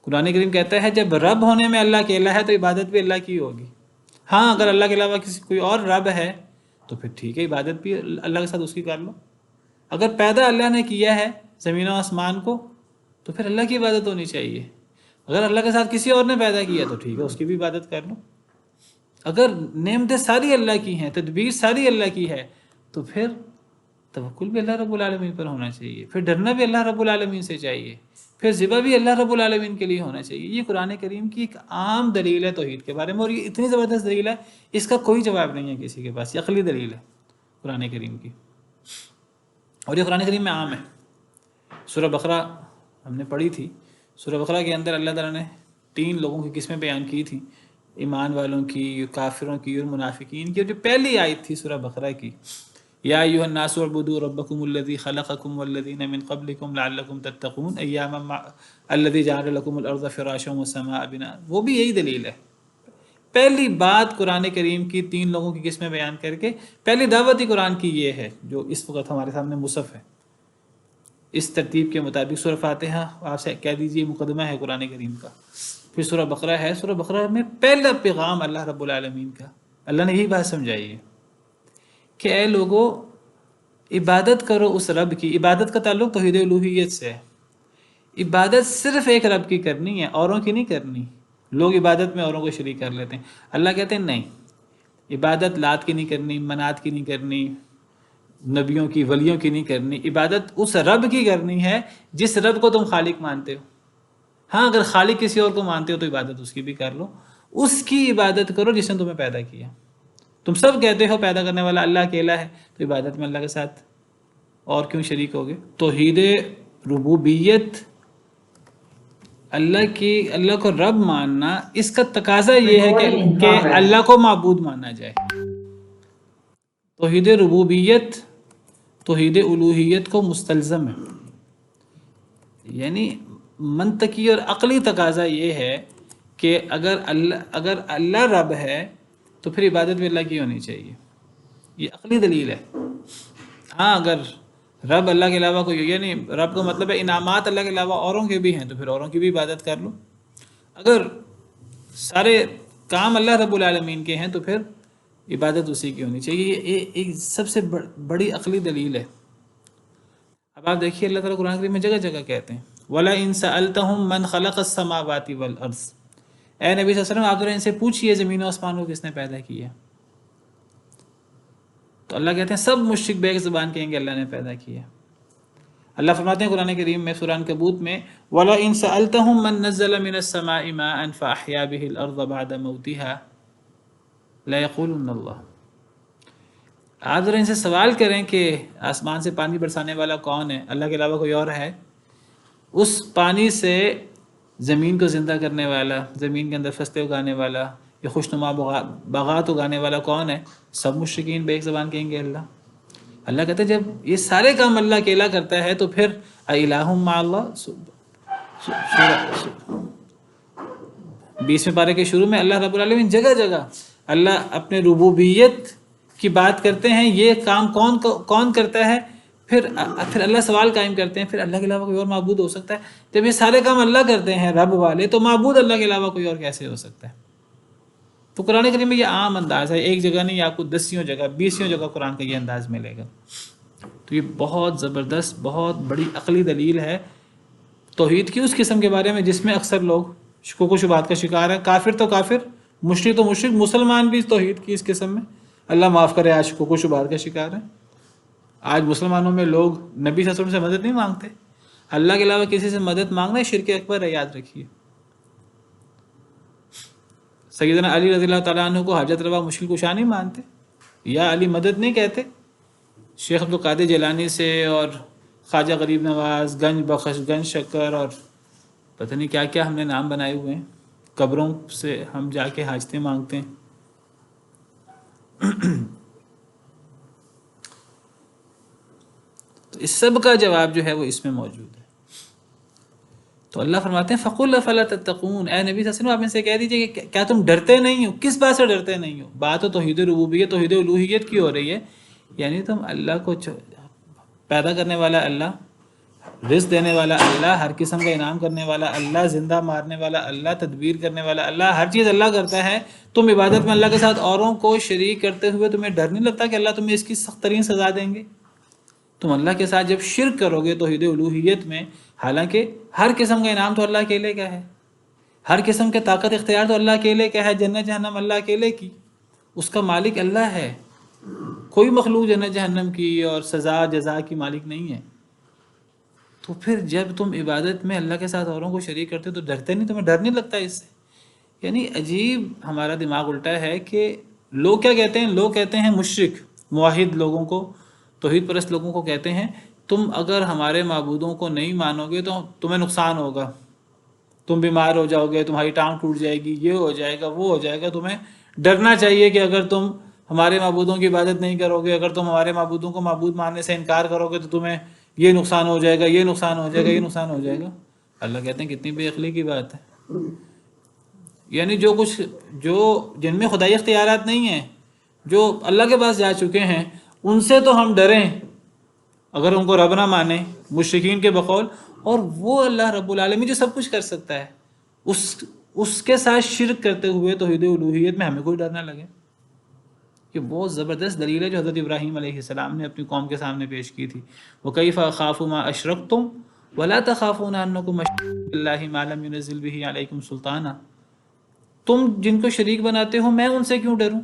قرآن کریم کہتا ہے جب رب ہونے میں اللہ اکیلا ہے تو عبادت بھی اللہ کی ہوگی. ہاں اگر اللہ کے علاوہ کوئی اور رب ہے تو پھر ٹھیک ہے، عبادت بھی اللہ کے ساتھ اس کی کر لو. اگر پیدا اللہ نے کیا ہے زمین و آسمان کو تو پھر اللہ کی عبادت ہونی چاہیے. اگر اللہ کے ساتھ کسی اور نے پیدا کیا تو ٹھیک ہے، اس کی بھی عبادت کر لو. اگر نعمتیں ساری اللہ کی ہیں، تدبیر ساری اللہ کی ہے، تو پھر توکل بھی اللہ رب العالمین پر ہونا چاہیے، پھر ڈرنا بھی اللہ رب العالمین سے چاہیے، پھر ذبح بھی اللہ رب العالمین کے لیے ہونا چاہیے. یہ قرآن کریم کی ایک عام دلیل ہے توحید کے بارے میں، اور یہ اتنی زبردست دلیل ہے اس کا کوئی جواب نہیں ہے کسی کے پاس. یہ عقلی دلیل ہے قرآن کریم کی، اور یہ قرآن کریم میں عام ہے. سورہ بقرہ ہم نے پڑھی تھی. سورہ بقرہ کے اندر اللہ تعالیٰ نے 3 لوگوں کی قسمیں بیان کی تھیں، ایمان والوں کی، کافروں کی اور منافقین کی. اور جو پہلی آیت تھی سورہ بقرہ کی، یا ایھا الناس اعبدوا ربکم الذی خلقکم والذین من قبلکم لعلکم تتقون ایاما الذی جعل لکم الارض فراشا والسماء بناء، وہ بھی یہی دلیل ہے. پہلی بات قرآن کریم کی 3 لوگوں کی قسمیں بیان کر کے پہلی دعوت ہی قرآن کی یہ ہے جو اس وقت ہمارے سامنے مصحف ہے. اس ترتیب کے مطابق سورہ فاتحہ آپ سے کہہ دیجئے مقدمہ ہے قرآن کریم کا، پھر سورہ بقرہ ہے. سورہ بقرہ میں پہلا پیغام اللہ رب العالمین کا، اللہ نے یہی بات سمجھائی ہے کہ اے لوگو عبادت کرو اس رب کی. عبادت کا تعلق توحید الوہیت سے ہے. عبادت صرف ایک رب کی کرنی ہے، اوروں کی نہیں کرنی. لوگ عبادت میں اوروں کو شریک کر لیتے ہیں. اللہ کہتے ہیں نہیں، عبادت لات کی نہیں کرنی، منات کی نہیں کرنی، نبیوں کی، ولیوں کی نہیں کرنی. عبادت اس رب کی کرنی ہے جس رب کو تم خالق مانتے ہو. ہاں اگر خالق کسی اور کو مانتے ہو تو عبادت اس کی بھی کر لو. اس کی عبادت کرو جس نے تمہیں پیدا کیا. تم سب کہتے ہو پیدا کرنے والا اللہ اکیلا ہے، تو عبادت میں اللہ کے ساتھ اور کیوں شریک ہوگے؟ توحید ربوبیت، اللہ کو رب ماننا، اس کا تقاضا یہ ہے کہ اللہ کو معبود مانا جائے. توحید ربوبیت توحید الوہیت کو مستلزم ہے. یعنی منطقی اور عقلی تقاضا یہ ہے کہ اگر اللہ رب ہے تو پھر عبادت بھی اللہ کی ہونی چاہیے. یہ عقلی دلیل ہے. ہاں اگر رب اللہ کے علاوہ کوئی، یعنی رب کا مطلب ہے انعامات اللہ کے علاوہ اوروں کے بھی ہیں تو پھر اوروں کی بھی عبادت کر لو. اگر سارے کام اللہ رب العالمین کے ہیں تو پھر عبادت اسی کی ہونی چاہیے. یہ ایک سب سے بڑی عقلی دلیل ہے. اب آپ دیکھیے اللہ تعالیٰ قرآن کریم میں جگہ جگہ کہتے ہیں وَلَئِن سَأَلْتَهُم مَّنْ خَلَقَ السَّمَاوَاتِ وَالْأَرْضِ، اے نبی صلی اللہ علیہ وسلم آپ ذرا ان سے پوچھئے زمین و آسمان کو کس نے پیدا کیا. تو اللہ کہتے ہیں سب مشرک بیک زبان کہیں گے اللہ نے پیدا کیا. اللہ فرماتے ہیں قرآن کریم میں سورہ عنکبوت میں وَلَئِن سَأَلْتَهُم مَّن نَّزَّلَ مِنَ السَّمَاءِ مَاءً فَأَحْيَا بِهِ الْأَرْضَ بَعْدَ مَوْتِهَا لَيَقُولُنَّ اللَّهُ. آپ ذرا ان سے سوال کریں کہ آسمان سے پانی برسانے والا کون ہے؟ اللہ کے علاوہ کوئی اور ہے؟ اس پانی سے زمین کو زندہ کرنے والا، زمین کے اندر فصلیں اگانے والا، یہ خوشنما باغات اگانے والا کون ہے؟ سب مشرکین بے ایک زبان کہیں گے اللہ. اللہ کہتے ہیں جب یہ سارے کام اللہ اکیلا کرتا ہے تو پھر الہ مع اللہ. 20ویں پارے کے شروع میں اللہ رب العالمین جگہ جگہ اللہ اپنے ربوبیت کی بات کرتے ہیں. یہ کام کون کرتا ہے؟ پھر اللہ سوال قائم کرتے ہیں پھر اللہ کے علاوہ کوئی اور معبود ہو سکتا ہے؟ جب یہ سارے کام اللہ کرتے ہیں رب والے، تو معبود اللہ کے علاوہ کوئی اور کیسے ہو سکتا ہے؟ تو قرآن کریم میں یہ عام انداز ہے، ایک جگہ نہیں، آپ کو 10 جگہ 20 جگہ قرآن کا یہ انداز ملے گا. تو یہ بہت زبردست، بہت بڑی عقلی دلیل ہے توحید کی اس قسم کے بارے میں جس میں اکثر لوگ شکوک و شبہات کا شکار ہیں. کافر تو کافر، مشرک تو مشرک، مسلمان بھی توحید کی اس قسم میں اللہ معاف کرے آج شکوک و شبہات کا شکار ہیں. آج مسلمانوں میں لوگ نبی صلی اللہ علیہ وسلم سے مدد نہیں مانگتے، اللہ کے علاوہ کسی سے مدد مانگنا شرک اکبر ہے، یاد رکھیے. سیدنا علی رضی اللہ تعالیٰ عنہ کو حاجت روا مشکل کشا نہیں مانتے، یا علی مدد نہیں کہتے. شیخ عبدالقادر جیلانی سے اور خواجہ غریب نواز، گنج بخش، گنج شکر اور پتہ نہیں کیا کیا ہم نے نام بنائے ہوئے ہیں، قبروں سے ہم جا کے حاجتیں مانگتے ہیں. تو اس سب کا جواب جو ہے وہ اس میں موجود ہے. تو اللہ فرماتے ہیں فَقُلْ فَلَا تَتَّقُونَ، اے نبی صلی اللہ علیہ وسلم آپ ان سے کہہ دیجئے کہ کیا تم ڈرتے نہیں ہو؟ کس بات سے ڈرتے نہیں ہو؟ بات تو توحید ربوبیت، توحید الوہیت کی ہو رہی ہے. یعنی تم اللہ کو پیدا کرنے والا اللہ، رزق دینے والا اللہ، ہر قسم کا انعام کرنے والا اللہ، زندہ مارنے والا اللہ، تدبیر کرنے والا اللہ، ہر چیز اللہ کرتا ہے. تم عبادت میں اللہ کے ساتھ اوروں کو شریک کرتے ہوئے تمہیں ڈر نہیں لگتا کہ اللہ تمہیں اس کی سخت ترین سزا دیں گے؟ تم اللہ کے ساتھ جب شرک کرو گے توحید الوہیت میں، حالانکہ ہر قسم کا انعام تو اللہ اکیلے کا ہے، ہر قسم کے طاقت اختیار تو اللہ اکیلے کا ہے، جنت جہنم اللہ اکیلے کی، اس کا مالک اللہ ہے. کوئی مخلوق جنت جہنم کی اور سزا جزا کی مالک نہیں ہے. تو پھر جب تم عبادت میں اللہ کے ساتھ اوروں کو شریک کرتے تو ڈرتے نہیں؟ تمہیں ڈر نہیں لگتا اس سے؟ یعنی عجیب ہمارا دماغ الٹا ہے کہ لوگ کیا کہتے ہیں، لوگ کہتے ہیں مشرک موحد لوگوں کو، توحید پرست لوگوں کو کہتے ہیں تم اگر ہمارے معبودوں کو نہیں مانو گے تو تمہیں نقصان ہوگا، تم بیمار ہو جاؤ گے، تمہاری ٹانگ ٹوٹ جائے گی، یہ ہو جائے گا، وہ ہو جائے گا. تمہیں ڈرنا چاہیے کہ اگر تم ہمارے معبودوں کی عبادت نہیں کرو گے، اگر تم ہمارے معبودوں کو معبود ماننے سے انکار کرو گے تو تمہیں یہ نقصان ہو جائے گا، یہ نقصان ہو جائے گا، یہ نقصان ہو جائے گا. اللہ کہتے ہیں کتنی بے عقلی کی بات ہے. یعنی جو جن میں خدائی اختیارات نہیں ہیں، جو اللہ کے پاس جا چکے ہیں، ان سے تو ہم ڈریں اگر ان کو رب نہ مانیں مشرکین کے بقول، اور وہ اللہ رب العالمین جو سب کچھ کر سکتا ہے اس کے ساتھ شرک کرتے ہوئے توحید الوہیت میں ہمیں کوئی ڈر نہ لگے. یہ بہت زبردست دلیل ہے جو حضرت ابراہیم علیہ السلام نے اپنی قوم کے سامنے پیش کی تھی. وَكَيْفَ أَخَافُ مَا أَشْرَكْتُمْ وَلَا تَخَافُونَ أَنَّكُمْ أَشْرَكْتُم بِاللَّهِ مَا لَمْ يُنَزِّلْ بِهِ عَلَيْكُمْ سُلْطَانًا. تم جن کو شریک بناتے ہو میں ان سے کیوں ڈروں؟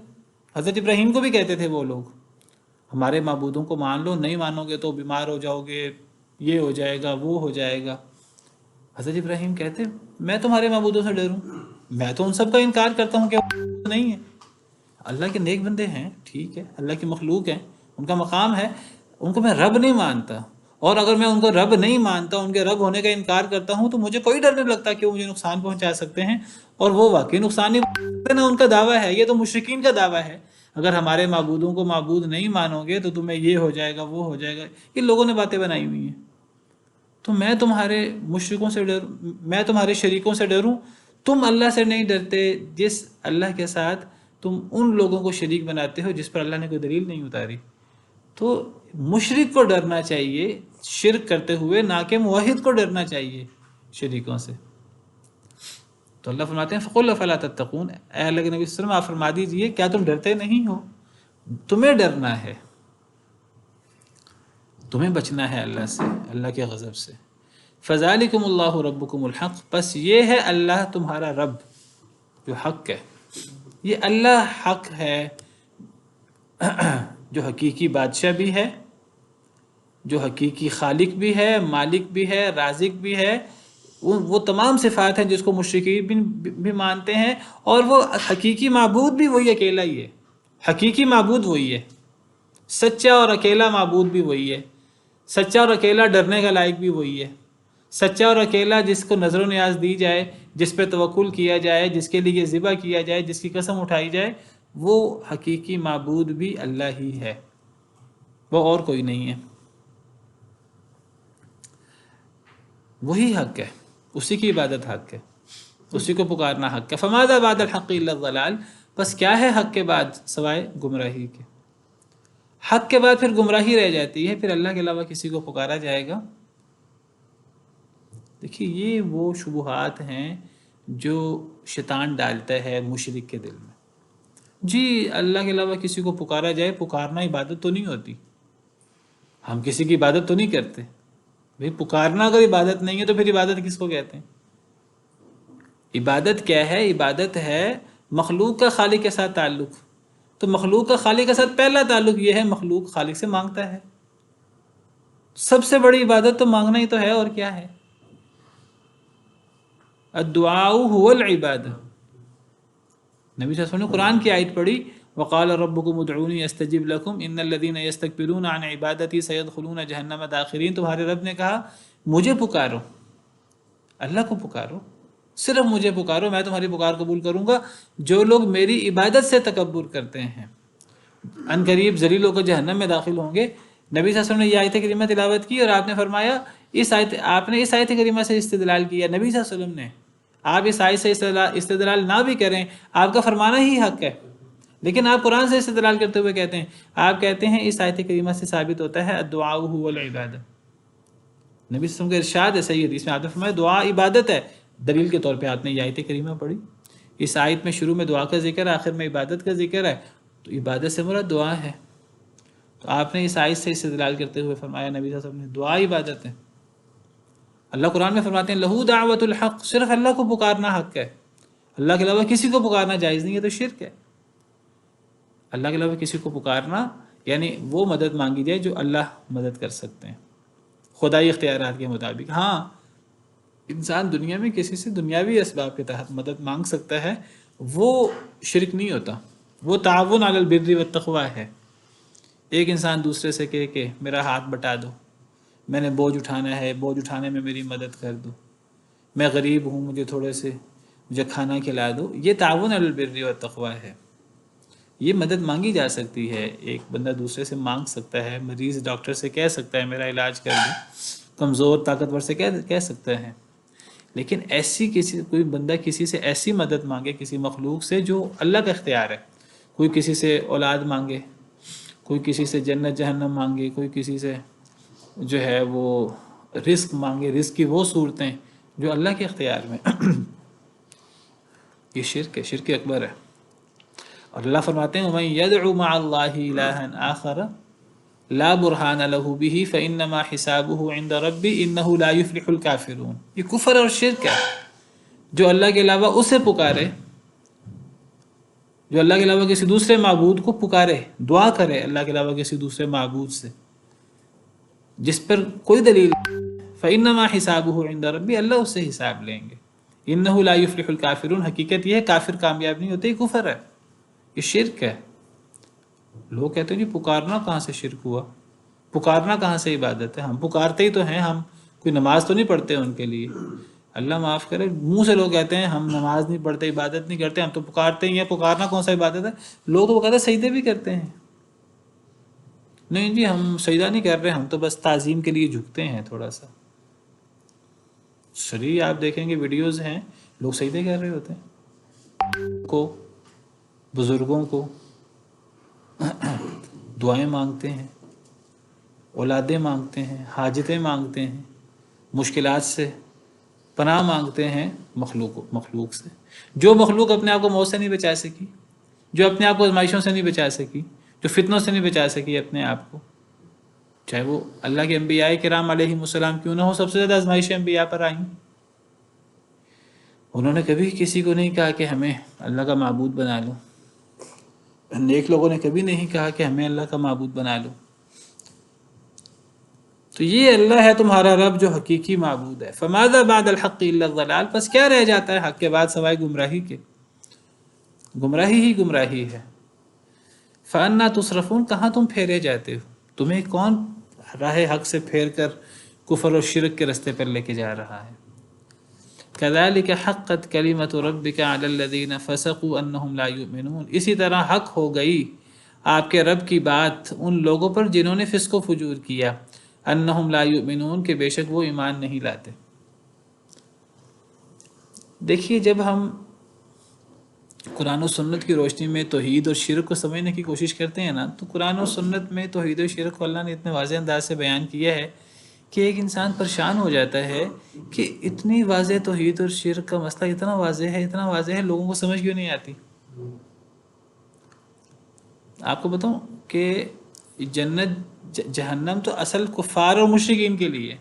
حضرت ابراہیم کو بھی کہتے تھے وہ لوگ ہمارے معبودوں کو مان لو، نہیں مانو گے تو بیمار ہو جاؤ گے، یہ ہو جائے گا، وہ ہو جائے گا. حضرت ابراہیم کہتے میں تمہارے معبودوں سے ڈروں؟ میں تو ان سب کا انکار کرتا ہوں کہ وہ نہیں ہے. اللہ کے نیک بندے ہیں، ٹھیک ہے، اللہ کی مخلوق ہیں، ان کا مقام ہے، ان کو میں رب نہیں مانتا. اور اگر میں ان کو رب نہیں مانتا، ان کے رب ہونے کا انکار کرتا ہوں تو مجھے کوئی ڈر نہیں لگتا کہ وہ مجھے نقصان پہنچا سکتے ہیں. اور وہ واقعی نقصان نہیں پہنچاتے نا، ان کا دعویٰ ہے، یہ تو مشرکین کا دعویٰ ہے اگر ہمارے معبودوں کو معبود نہیں مانو گے تو تمہیں یہ ہو جائے گا، وہ ہو جائے گا. یہ لوگوں نے باتیں بنائی ہوئی ہیں. تو میں تمہارے مشرکوں سے میں تمہارے شریکوں سے ڈروں؟ تم اللہ سے نہیں ڈرتے جس اللہ کے ساتھ تم ان لوگوں کو شریک بناتے ہو جس پر اللہ نے کوئی دلیل نہیں اتاری. تو مشرک کو ڈرنا چاہیے شرک کرتے ہوئے، نہ کہ موحد کو ڈرنا چاہیے شریکوں سے. تو اللہ فرماتے ہیں فَقُلْ فَلَا تَتَّقُونَ، اے اللہ کے نبی صلی اللہ علیہ وسلم آپ فرما دیجئے کیا تم ڈرتے نہیں ہو؟ تمہیں ڈرنا ہے، تمہیں بچنا ہے اللہ سے، اللہ کے غضب سے. فَذَلِكُمُ اللَّهُ رَبُّكُمُ الْحَقُّ، بس یہ ہے اللہ تمہارا رب جو حق ہے. یہ اللہ حق ہے جو حقیقی بادشاہ بھی ہے، جو حقیقی خالق بھی ہے، مالک بھی ہے، رازق بھی ہے. وہ تمام صفات ہیں جس کو مشرکین بھی مانتے ہیں. اور وہ حقیقی معبود بھی وہی اکیلا ہی ہے، حقیقی معبود وہی ہے، سچا اور اکیلا معبود بھی وہی ہے، سچا اور اکیلا ڈرنے کا لائق بھی وہی ہے، سچا اور اکیلا جس کو نظر و نیاز دی جائے، جس پہ توکل کیا جائے، جس کے لیے ذبح کیا جائے، جس کی قسم اٹھائی جائے، وہ حقیقی معبود بھی اللہ ہی ہے، وہ اور کوئی نہیں ہے. وہی حق ہے، اسی کی عبادت حق ہے، اسی کو پکارنا حق ہے. فَمَاذَا بَعْدَ الْحَقِّ إِلَّا الضَّلَالُ، بس کیا ہے حق کے بعد سوائے گمراہی کے؟ حق کے بعد پھر گمراہی رہ جاتی ہے، پھر اللہ کے علاوہ کسی کو پکارا جائے گا. دیکھیے یہ وہ شبہات ہیں جو شیطان ڈالتا ہے مشرک کے دل میں. جی اللہ کے علاوہ کسی کو پکارا جائے، پکارنا عبادت تو نہیں ہوتی، ہم کسی کی عبادت تو نہیں کرتے بھئی، پکارنا اگر عبادت نہیں ہے تو پھر عبادت کس کو کہتے ہیں؟ عبادت کیا ہے؟ عبادت ہے مخلوق کا خالق کے ساتھ تعلق، تو مخلوق کا خالق کے ساتھ پہلا تعلق یہ ہے مخلوق خالق سے مانگتا ہے، سب سے بڑی عبادت تو مانگنا ہی تو ہے، اور کیا ہے؟ الدعاء هو العبادہ، نبی صلی اللہ علیہ وسلم نے قرآن کی آیت پڑھی وقال ربکم ادعونی استجب لکم ان الذین یستکبرون عن عبادتی سیدخلون جہنم داخرین، تمہارے رب نے کہا مجھے پکارو، اللہ کو پکارو، صرف مجھے پکارو، میں تمہاری پکار قبول کروں گا۔ جو لوگ میری عبادت سے تکبر کرتے ہیں ان قریب ذلیل ہو کر جہنم میں داخل ہوں گے۔ نبی صلی اللہ علیہ وسلم نے یہ آیت کریمہ تلاوت کی اور آپ نے فرمایا آپ نے اس آیت کریمہ سے استدلال کیا، نبی صلی اللہ علیہ وسلم نے، آپ اس آیت سے استدلال نہ بھی کریں، آپ کا فرمانا ہی حق ہے، لیکن آپ قرآن سے استدلال کرتے ہوئے کہتے ہیں، آپ کہتے ہیں اس آیت کریمہ سے ثابت ہوتا ہے الدعاء هو العبادہ، نبی صلی اللہ علیہ وسلم کا ارشاد ہے صحیح حدیث میں، آپ نے فرمایا دعا عبادت ہے، دلیل کے طور پہ آپ نے یہ آیت کریمہ پڑھی، اس آیت میں شروع میں دعا کا ذکر ہے، آخر میں عبادت کا ذکر ہے، تو عبادت سے مراد دعا ہے، تو آپ نے اس آیت سے استدلال کرتے ہوئے فرمایا نبی صلی اللہ علیہ وسلم نے دعا عبادت ہے۔ اللہ قرآن میں فرماتے ہیں لہو دعوت الحق، صرف اللہ کو پکارنا حق ہے، اللہ کے علاوہ کسی کو پکارنا جائز نہیں ہے، تو شرک ہے۔ اللہ کے علاوہ کسی کو پکارنا یعنی وہ مدد مانگی جائے جو اللہ مدد کر سکتے ہیں خدائی اختیارات کے مطابق۔ ہاں انسان دنیا میں کسی سے دنیاوی اسباب کے تحت مدد مانگ سکتا ہے، وہ شرک نہیں ہوتا، وہ تعاون علی البر والتقوی ہے۔ ایک انسان دوسرے سے کہے کہ میرا ہاتھ بٹا دو، میں نے بوجھ اٹھانا ہے، بوجھ اٹھانے میں میری مدد کر دو، میں غریب ہوں، مجھے کھانا کھلا دو، یہ تعاون علی البر والتقوی ہے، یہ مدد مانگی جا سکتی ہے، ایک بندہ دوسرے سے مانگ سکتا ہے، مریض ڈاکٹر سے کہہ سکتا ہے میرا علاج کر دو، کمزور طاقتور سے کہہ سکتا ہے، لیکن کوئی بندہ کسی سے ایسی مدد مانگے کسی مخلوق سے جو اللہ کا اختیار ہے، کوئی کسی سے اولاد مانگے، کوئی کسی سے جنت جہنم مانگے، کوئی کسی سے جو ہے وہ رزق مانگے، رزق کی وہ صورتیں جو اللہ کے اختیار میں، یہ شرک ہے، شرک اکبر ہے۔ اور اللہ فرماتے ہیں وَمَن يَدْعُ مَعَ اللَّهِ إِلَٰهًا آخَرَ لَا بُرْهَانَ لَهُ بِهِ فَإِنَّمَا حِسَابُهُ عِندَ رَبِّهِ إِنَّهُ لَا يُفْلِحُ الْكَافِرُونَ، یہ کفر اور شرک ہے، جو اللہ کے علاوہ اسے پکارے، جو اللہ کے علاوہ کسی دوسرے معبود کو پکارے، دعا کرے اللہ کے علاوہ کسی دوسرے معبود سے جس پر کوئی دلیل، فَإِنَّمَا حِسَابُهُ عِندَ رَبِّهِ، اللہ اس سے حساب لیں گے، إِنَّهُ لَا يُفْلِحُ الْكَافِرُونَ، حقیقت یہ ہے کافر کامیاب نہیں ہوتے، یہ کفر ہے، یہ شرک ہے۔ لوگ کہتے ہیں جی پکارنا کہاں سے شرک ہوا، پکارنا کہاں سے عبادت ہے، ہم پکارتے ہی تو ہیں، ہم کوئی نماز تو نہیں پڑھتے ان کے لیے، اللہ معاف کرے، منہ سے لوگ کہتے ہیں ہم نماز نہیں پڑھتے، عبادت نہیں کرتے، ہم تو پکارتے ہی ہیں، پکارنا کون سا عبادت ہے؟ لوگ تو کہتے ہیں سجدے بھی کرتے ہیں، نہیں جی ہم سجدہ نہیں کر رہے، ہم تو بس تعظیم کے لیے جھکتے ہیں تھوڑا سا، شریع آپ دیکھیں گے ویڈیوز ہیں لوگ سجدے کر رہے ہوتے ہیں، کو بزرگوں کو دعائیں مانگتے ہیں، اولادیں مانگتے ہیں، حاجتیں مانگتے ہیں، مشکلات سے پناہ مانگتے ہیں مخلوق سے، جو مخلوق اپنے آپ کو موت سے نہیں بچا سکی، جو اپنے آپ کو آزمائشوں سے نہیں بچا سکی، جو فتنوں سے نہیں بچا سکی اپنے آپ کو، چاہے وہ اللہ کے انبیاء کرام علیہم السلام کیوں نہ ہو، سب سے زیادہ آزمائشیں انبیاء پر آئیں، انہوں نے کبھی کسی کو نہیں کہا کہ ہمیں اللہ کا معبود بنا لو، نیک لوگوں نے کبھی نہیں کہا کہ ہمیں اللہ کا معبود بنا لو، تو یہ اللہ ہے تمہارا رب جو حقیقی معبود ہے۔ فماذا بعد الحق الا الضلال، پس کیا رہ جاتا ہے حق کے بعد سوائے گمراہی کے، گمراہی ہی گمراہی ہے۔ فأنا تصرفون، کہاں تم پھیرے جاتے ہو، تمہیں کون راہ حق سے پھیر کر کفر اور شرک کے رستے پر لے کے جا رہا ہے۔ كذلك حقت كلمة ربك على الذين فسقوا انهم لا يؤمنون، اسی طرح حق ہو گئی آپ کے رب کی بات ان لوگوں پر جنہوں نے فسق و فجور کیا، انہم لا یؤمنون، کہ بے شک وہ ایمان نہیں لاتے۔ دیکھیے جب ہم قرآن و سنت کی روشنی میں توحید اور شرک کو سمجھنے کی کوشش کرتے ہیں نا، تو قرآن و سنت میں توحید و شرک کو اللہ نے اتنے واضح انداز سے بیان کیا ہے کہ ایک انسان پریشان ہو جاتا ہے کہ اتنی واضح توحید اور شرک کا مسئلہ اتنا واضح ہے لوگوں کو سمجھ کیوں نہیں آتی۔ آپ کو بتاؤں کہ جنت جہنم تو اصل کفار اور مشرکین کے لیے،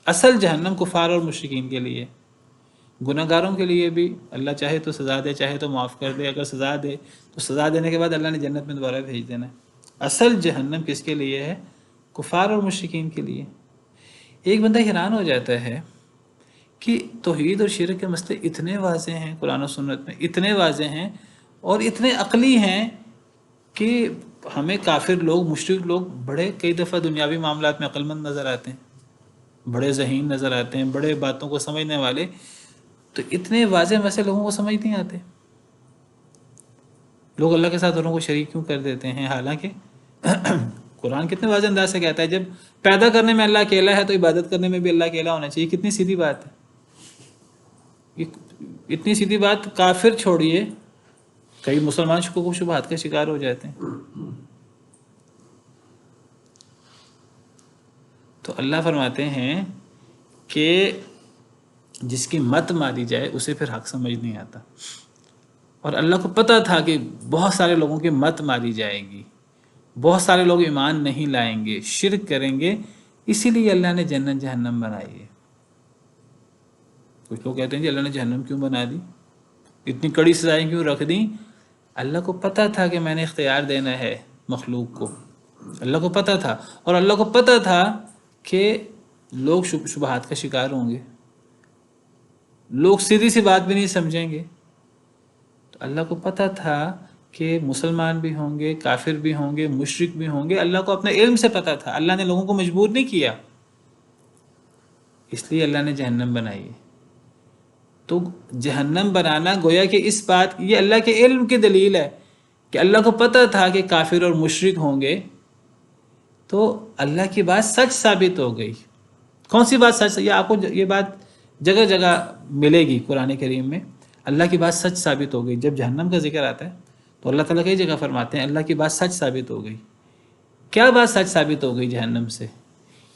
اصل جہنم کفار اور مشرکین کے لیے، گناہ گاروں کے لیے بھی اللہ چاہے تو سزا دے، چاہے تو معاف کر دے، اگر سزا دے تو سزا دینے کے بعد اللہ نے جنت میں دوبارہ بھیج دینا ہے۔ اصل جہنم کس کے لیے ہے؟ کفار اور مشرکین کے لیے۔ ایک بندہ حیران ہو جاتا ہے کہ توحید اور شرک کے مسئلے اتنے واضح ہیں قرآن و سنت میں، اتنے واضح ہیں اور اتنے عقلی ہیں کہ ہمیں کافر لوگ، مشرک لوگ بڑے کئی دفعہ دنیاوی معاملات میں عقل مند نظر آتے ہیں، بڑے ذہین نظر آتے ہیں، بڑے باتوں کو سمجھنے والے، تو اتنے واضح مسئلے لوگوں کو سمجھ نہیں آتے۔ لوگ اللہ کے ساتھ اوروں کو شریک کیوں کر دیتے ہیں؟ حالانکہ قرآن کتنے واضح انداز سے کہتا ہے جب پیدا کرنے میں اللہ اکیلا ہے تو عبادت کرنے میں بھی اللہ اکیلا ہونا چاہیے۔ کتنی سیدھی بات ہے، اتنی سیدھی بات کافر چھوڑیے، کئی مسلمان شکوک و شبہات کا شکار ہو جاتے ہیں۔ تو اللہ فرماتے ہیں کہ جس کی مت ماری جائے اسے پھر حق سمجھ نہیں آتا، اور اللہ کو پتہ تھا کہ بہت سارے لوگوں کی مت ماری جائے گی، بہت سارے لوگ ایمان نہیں لائیں گے، شرک کریں گے، اسی لیے اللہ نے جنت جہنم بنائی ہے۔ کچھ لوگ کہتے ہیں جی اللہ نے جہنم کیوں بنا دی، اتنی کڑی سزائیں کیوں رکھ دیں؟ اللہ کو پتہ تھا کہ میں نے اختیار دینا ہے مخلوق کو، اللہ کو پتہ تھا، اور اللہ کو پتہ تھا کہ لوگ شبہات کا شکار ہوں گے، لوگ سیدھی سی بات بھی نہیں سمجھیں گے۔ تو اللہ کو پتہ تھا کہ مسلمان بھی ہوں گے، کافر بھی ہوں گے، مشرک بھی ہوں گے، اللہ کو اپنے علم سے پتہ تھا، اللہ نے لوگوں کو مجبور نہیں کیا، اس لیے اللہ نے جہنم بنائی ہے۔ تو جہنم بنانا گویا کہ اس بات، یہ اللہ کے علم کی دلیل ہے کہ اللہ کو پتہ تھا کہ کافر اور مشرک ہوں گے، تو اللہ کی بات سچ ثابت ہو گئی۔ کون سی بات سچ؟ یہ آپ کو یہ بات جگہ جگہ ملے گی قرآن کریم میں، اللہ کی بات سچ ثابت ہو گئی۔ جب جہنم کا ذکر آتا ہے تو اللہ تعالیٰ کئی جگہ فرماتے ہیں اللہ کی بات سچ ثابت ہو گئی۔ کیا بات سچ ثابت ہو گئی جہنم سے؟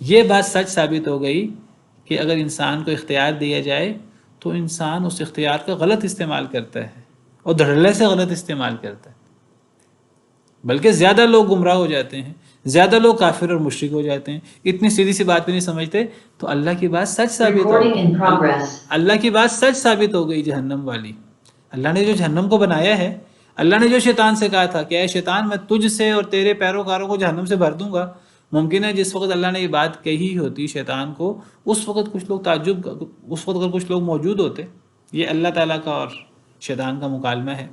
یہ بات سچ ثابت ہو گئی کہ اگر انسان کو اختیار دیا جائے تو انسان اس اختیار کا غلط استعمال کرتا ہے، اور دھڑلے سے غلط استعمال کرتا ہے، بلکہ زیادہ لوگ گمراہ ہو جاتے ہیں، زیادہ لوگ کافر اور مشرک ہو جاتے ہیں، اتنی سیدھی سی بات بھی نہیں سمجھتے۔ تو اللہ کی بات سچ ثابت ہو گئی، اللہ کی بات سچ ثابت ہو گئی جہنم والی۔ اللہ نے جو جہنم کو بنایا ہے، اللہ نے جو شیطان سے کہا تھا کہ اے شیطان میں تجھ سے اور تیرے پیروکاروں کو جہنم سے بھر دوں گا، ممکن ہے جس وقت اللہ نے یہ بات کہی ہوتی شیطان کو، اس وقت کچھ لوگ تعجب، اس وقت اگر کچھ لوگ موجود ہوتے، یہ اللہ تعالیٰ کا اور شیطان کا مکالمہ ہے،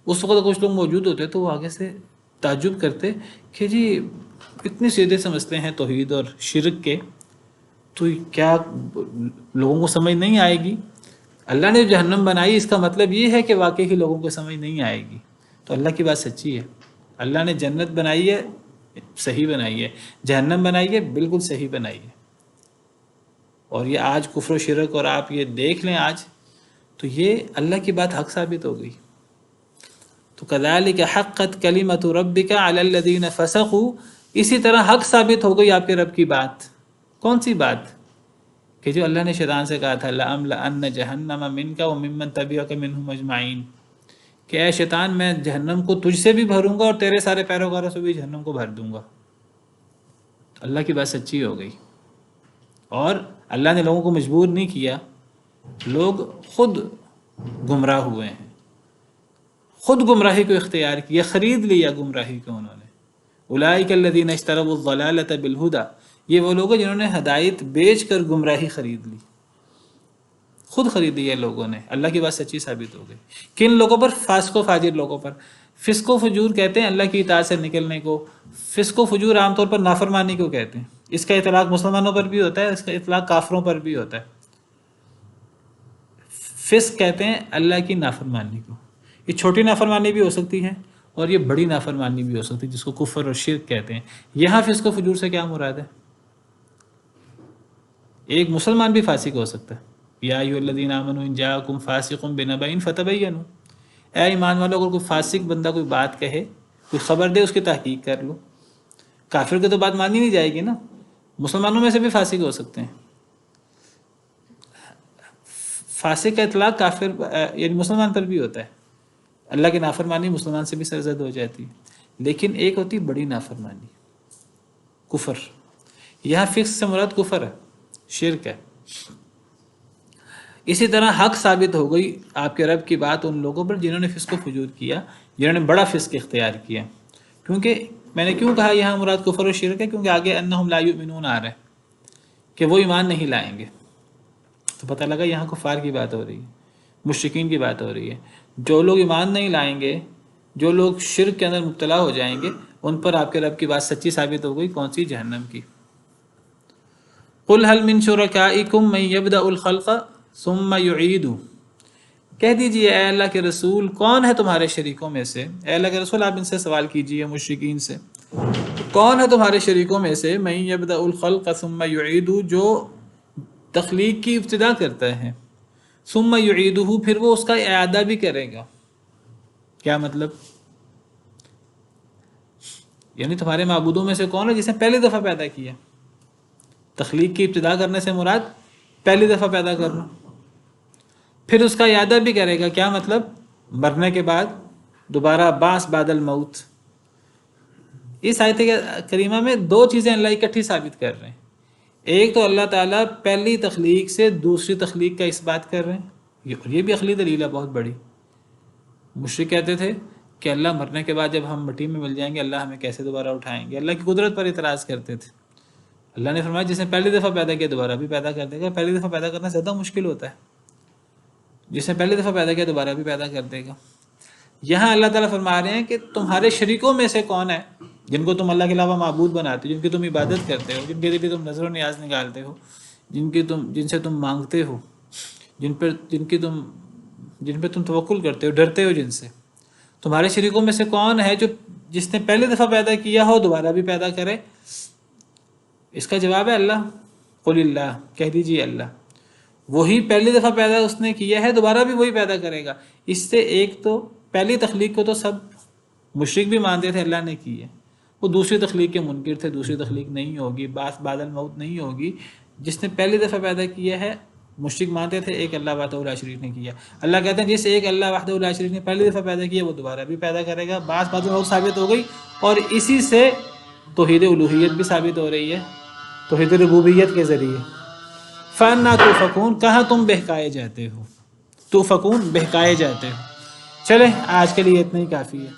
اس وقت کچھ لوگ موجود ہوتے تو وہ آگے سے تعجب کرتے کہ جی اتنے سیدھے سمجھتے ہیں توحید اور شرک کے، تو کیا لوگوں کو سمجھ نہیں آئے گی؟ اللہ نے جہنم بنائی، اس کا مطلب یہ ہے کہ واقعی ہی لوگوں کو سمجھ نہیں آئے گی۔ تو اللہ کی بات سچی ہے، اللہ نے جنت بنائی ہے، صحیح بنائی ہے، جہنم بنائی ہے، بالکل صحیح بنائی ہے۔ اور یہ آج کفر و شرک، اور آپ یہ دیکھ لیں آج، تو یہ اللہ کی بات حق ثابت ہو گئی۔ تو کذالک حقت کلمۃ ربک علی الذین فسقوا، اسی طرح حق ثابت ہو گئی آپ کے رب کی بات۔ کون سی بات؟ کہ جو اللہ نے شیطان سے کہا تھا لَأَمْلَأَنَّ جَهَنَّمَ مِنْكَ وَمِمَّنْ تَبِعَكَ مِنْهُمْ أَجْمَعِينَ، کہ اے شیطان میں جہنم کو تجھ سے بھی بھروں گا اور تیرے سارے پیروکاروں سے بھی جہنم کو بھر دوں گا۔ تو اللہ کی بات سچی ہو گئی، اور اللہ نے لوگوں کو مجبور نہیں کیا، لوگ خود گمراہ ہوئے ہیں، خود گمراہی کو اختیار کیا، خرید لیا گمراہی کو انہوں نے۔ اولئک الذین اشتروا الضلالۃ بالہدی، یہ وہ لوگ ہیں جنہوں نے ہدایت بیچ کر گمراہی خرید لی، خود خریدی ہے لوگوں نے۔ اللہ کی بات سچی ثابت ہو گئی۔ کن لوگوں پر؟ فاسق و فاجر لوگوں پر۔ فسق و فجور کہتے ہیں اللہ کی اطاعت سے نکلنے کو، فسق و فجور عام طور پر نافرمانی کو کہتے ہیں۔ اس کا اطلاق مسلمانوں پر بھی ہوتا ہے، اس کا اطلاق کافروں پر بھی ہوتا ہے۔ فسق کہتے ہیں اللہ کی نافرمانی کو، یہ چھوٹی نافرمانی بھی ہو سکتی ہے اور یہ بڑی نافرمانی بھی ہو سکتی ہے، جس کو کفر اور شرک کہتے ہیں۔ یہاں فسق و فجور سے کیا مراد ہے؟ ایک مسلمان بھی فاسق ہو سکتا ہے۔ یا ایھا الذین آمنوا ان جاءکم فاسق بنبأ فتبینوا، اے ایمان والو اگر کوئی فاسق بندہ کوئی بات کہے، کوئی خبر دے، اس کی تحقیق کر لو۔ کافر کی تو بات مانی نہیں جائے گی نا، مسلمانوں میں سے بھی فاسق ہو سکتے ہیں۔ فاسق کا اطلاق کافر یعنی مسلمان پر بھی ہوتا ہے، اللہ کی نافرمانی مسلمان سے بھی سرزد ہو جاتی ہے۔ لیکن ایک ہوتی بڑی نافرمانی، کفر. یہاں فسق سے مراد کفر ہے، شرک ہے. اسی طرح حق ثابت ہو گئی آپ کے رب کی بات ان لوگوں پر جنہوں نے فسق و فجور کیا، جنہوں نے بڑا فسق اختیار کیا. کیونکہ میں نے کیوں کہا یہاں مراد کفر و شرک ہے، کیونکہ آگے انہم لا یؤمنون آ رہا ہے کہ وہ ایمان نہیں لائیں گے. تو پتہ لگا یہاں کفار کی بات ہو رہی ہے، مشرکین کی بات ہو رہی ہے. جو لوگ ایمان نہیں لائیں گے، جو لوگ شرک کے اندر مبتلا ہو جائیں گے، ان پر آپ کے رب کی بات سچی ثابت ہو گئی. کون سی؟ جہنم کی. قل هل من شرکائکم من یبدأ الخلق ثم یعیدہ، کہہ دیجئے اے اللہ کے رسول کون ہے تمہارے شریکوں میں سے، اے اللہ کے رسول آپ ان سے سوال کیجئے مشرکین سے، کون ہے تمہارے شریکوں میں سے من یبدأ الخلق ثم یعیدہ، جو تخلیق کی ابتدا کرتا ہے، ثم یعیدہ پھر وہ اس کا اعادہ بھی کرے گا. کیا مطلب؟ یعنی تمہارے معبودوں میں سے کون ہے جس نے پہلی دفعہ پیدا کیا؟ تخلیق کی ابتدا کرنے سے مراد پہلی دفعہ پیدا کرنا، پھر اس کا اعادہ بھی کرے گا. کیا مطلب؟ مرنے کے بعد دوبارہ بعث بعد الموت. اس آیت کریمہ میں دو چیزیں اللہ اکٹھی ثابت کر رہے ہیں. ایک تو اللہ تعالیٰ پہلی تخلیق سے دوسری تخلیق کا اس بات کر رہے ہیں، یہ بھی عقلی دلیل ہے بہت بڑی. مشرک کہتے تھے کہ اللہ مرنے کے بعد جب ہم مٹی میں مل جائیں گے اللہ ہمیں کیسے دوبارہ اٹھائیں گے، اللہ کی قدرت پر اعتراض کرتے تھے. اللہ نے فرمایا جس نے پہلی دفعہ پیدا کیا دوبارہ بھی پیدا کر دے گا. پہلی دفعہ پیدا کرنا زیادہ مشکل ہوتا ہے، جس نے پہلی دفعہ پیدا کیا دوبارہ بھی پیدا کر دے گا. یہاں اللہ تعالیٰ فرما رہے ہیں کہ تمہارے شریکوں میں سے کون ہے جن کو تم اللہ کے علاوہ معبود بناتے ہو، جن کی تم عبادت کرتے ہو، جن کے لیے تم نظر و نیاز نکالتے ہو، جن سے تم مانگتے ہو، جن پہ تم توکل کرتے ہو، ڈرتے ہو جن سے. تمہارے شریکوں میں سے کون ہے جس نے پہلی دفعہ پیدا کیا ہو دوبارہ بھی پیدا کرے؟ اس کا جواب ہے اللہ. قل اللہ، کہہ دیجیے اللہ. وہی پہلی دفعہ پیدا اس نے کیا ہے دوبارہ بھی وہی پیدا کرے گا. اس سے ایک تو پہلی تخلیق کو تو سب مشرک بھی مانتے تھے اللہ نے کی ہے، وہ دوسری تخلیق کے منکر تھے، دوسری تخلیق نہیں ہوگی، بعث بعد الموت نہیں ہوگی. جس نے پہلی دفعہ پیدا کیا ہے مشرک مانتے تھے ایک اللہ وحدہ لا شریک نے کیا. اللہ کہتے ہیں جس ایک اللہ وحدہ لا شریک نے پہلی دفعہ پیدا کیا وہ دوبارہ بھی پیدا کرے گا. بعث بعد الموت ثابت ہو گئی، اور اسی سے توحید الوہیت بھی ثابت ہو رہی ہے توحید ربوبیت کے ذریعے. فَأَنَّىٰ تُؤْفَكُونَ، کہاں تم بہکائے جاتے ہو، تُؤْفَكُونَ بہکائے جاتے ہو. چلیں آج کے لیے اتنا ہی کافی ہے.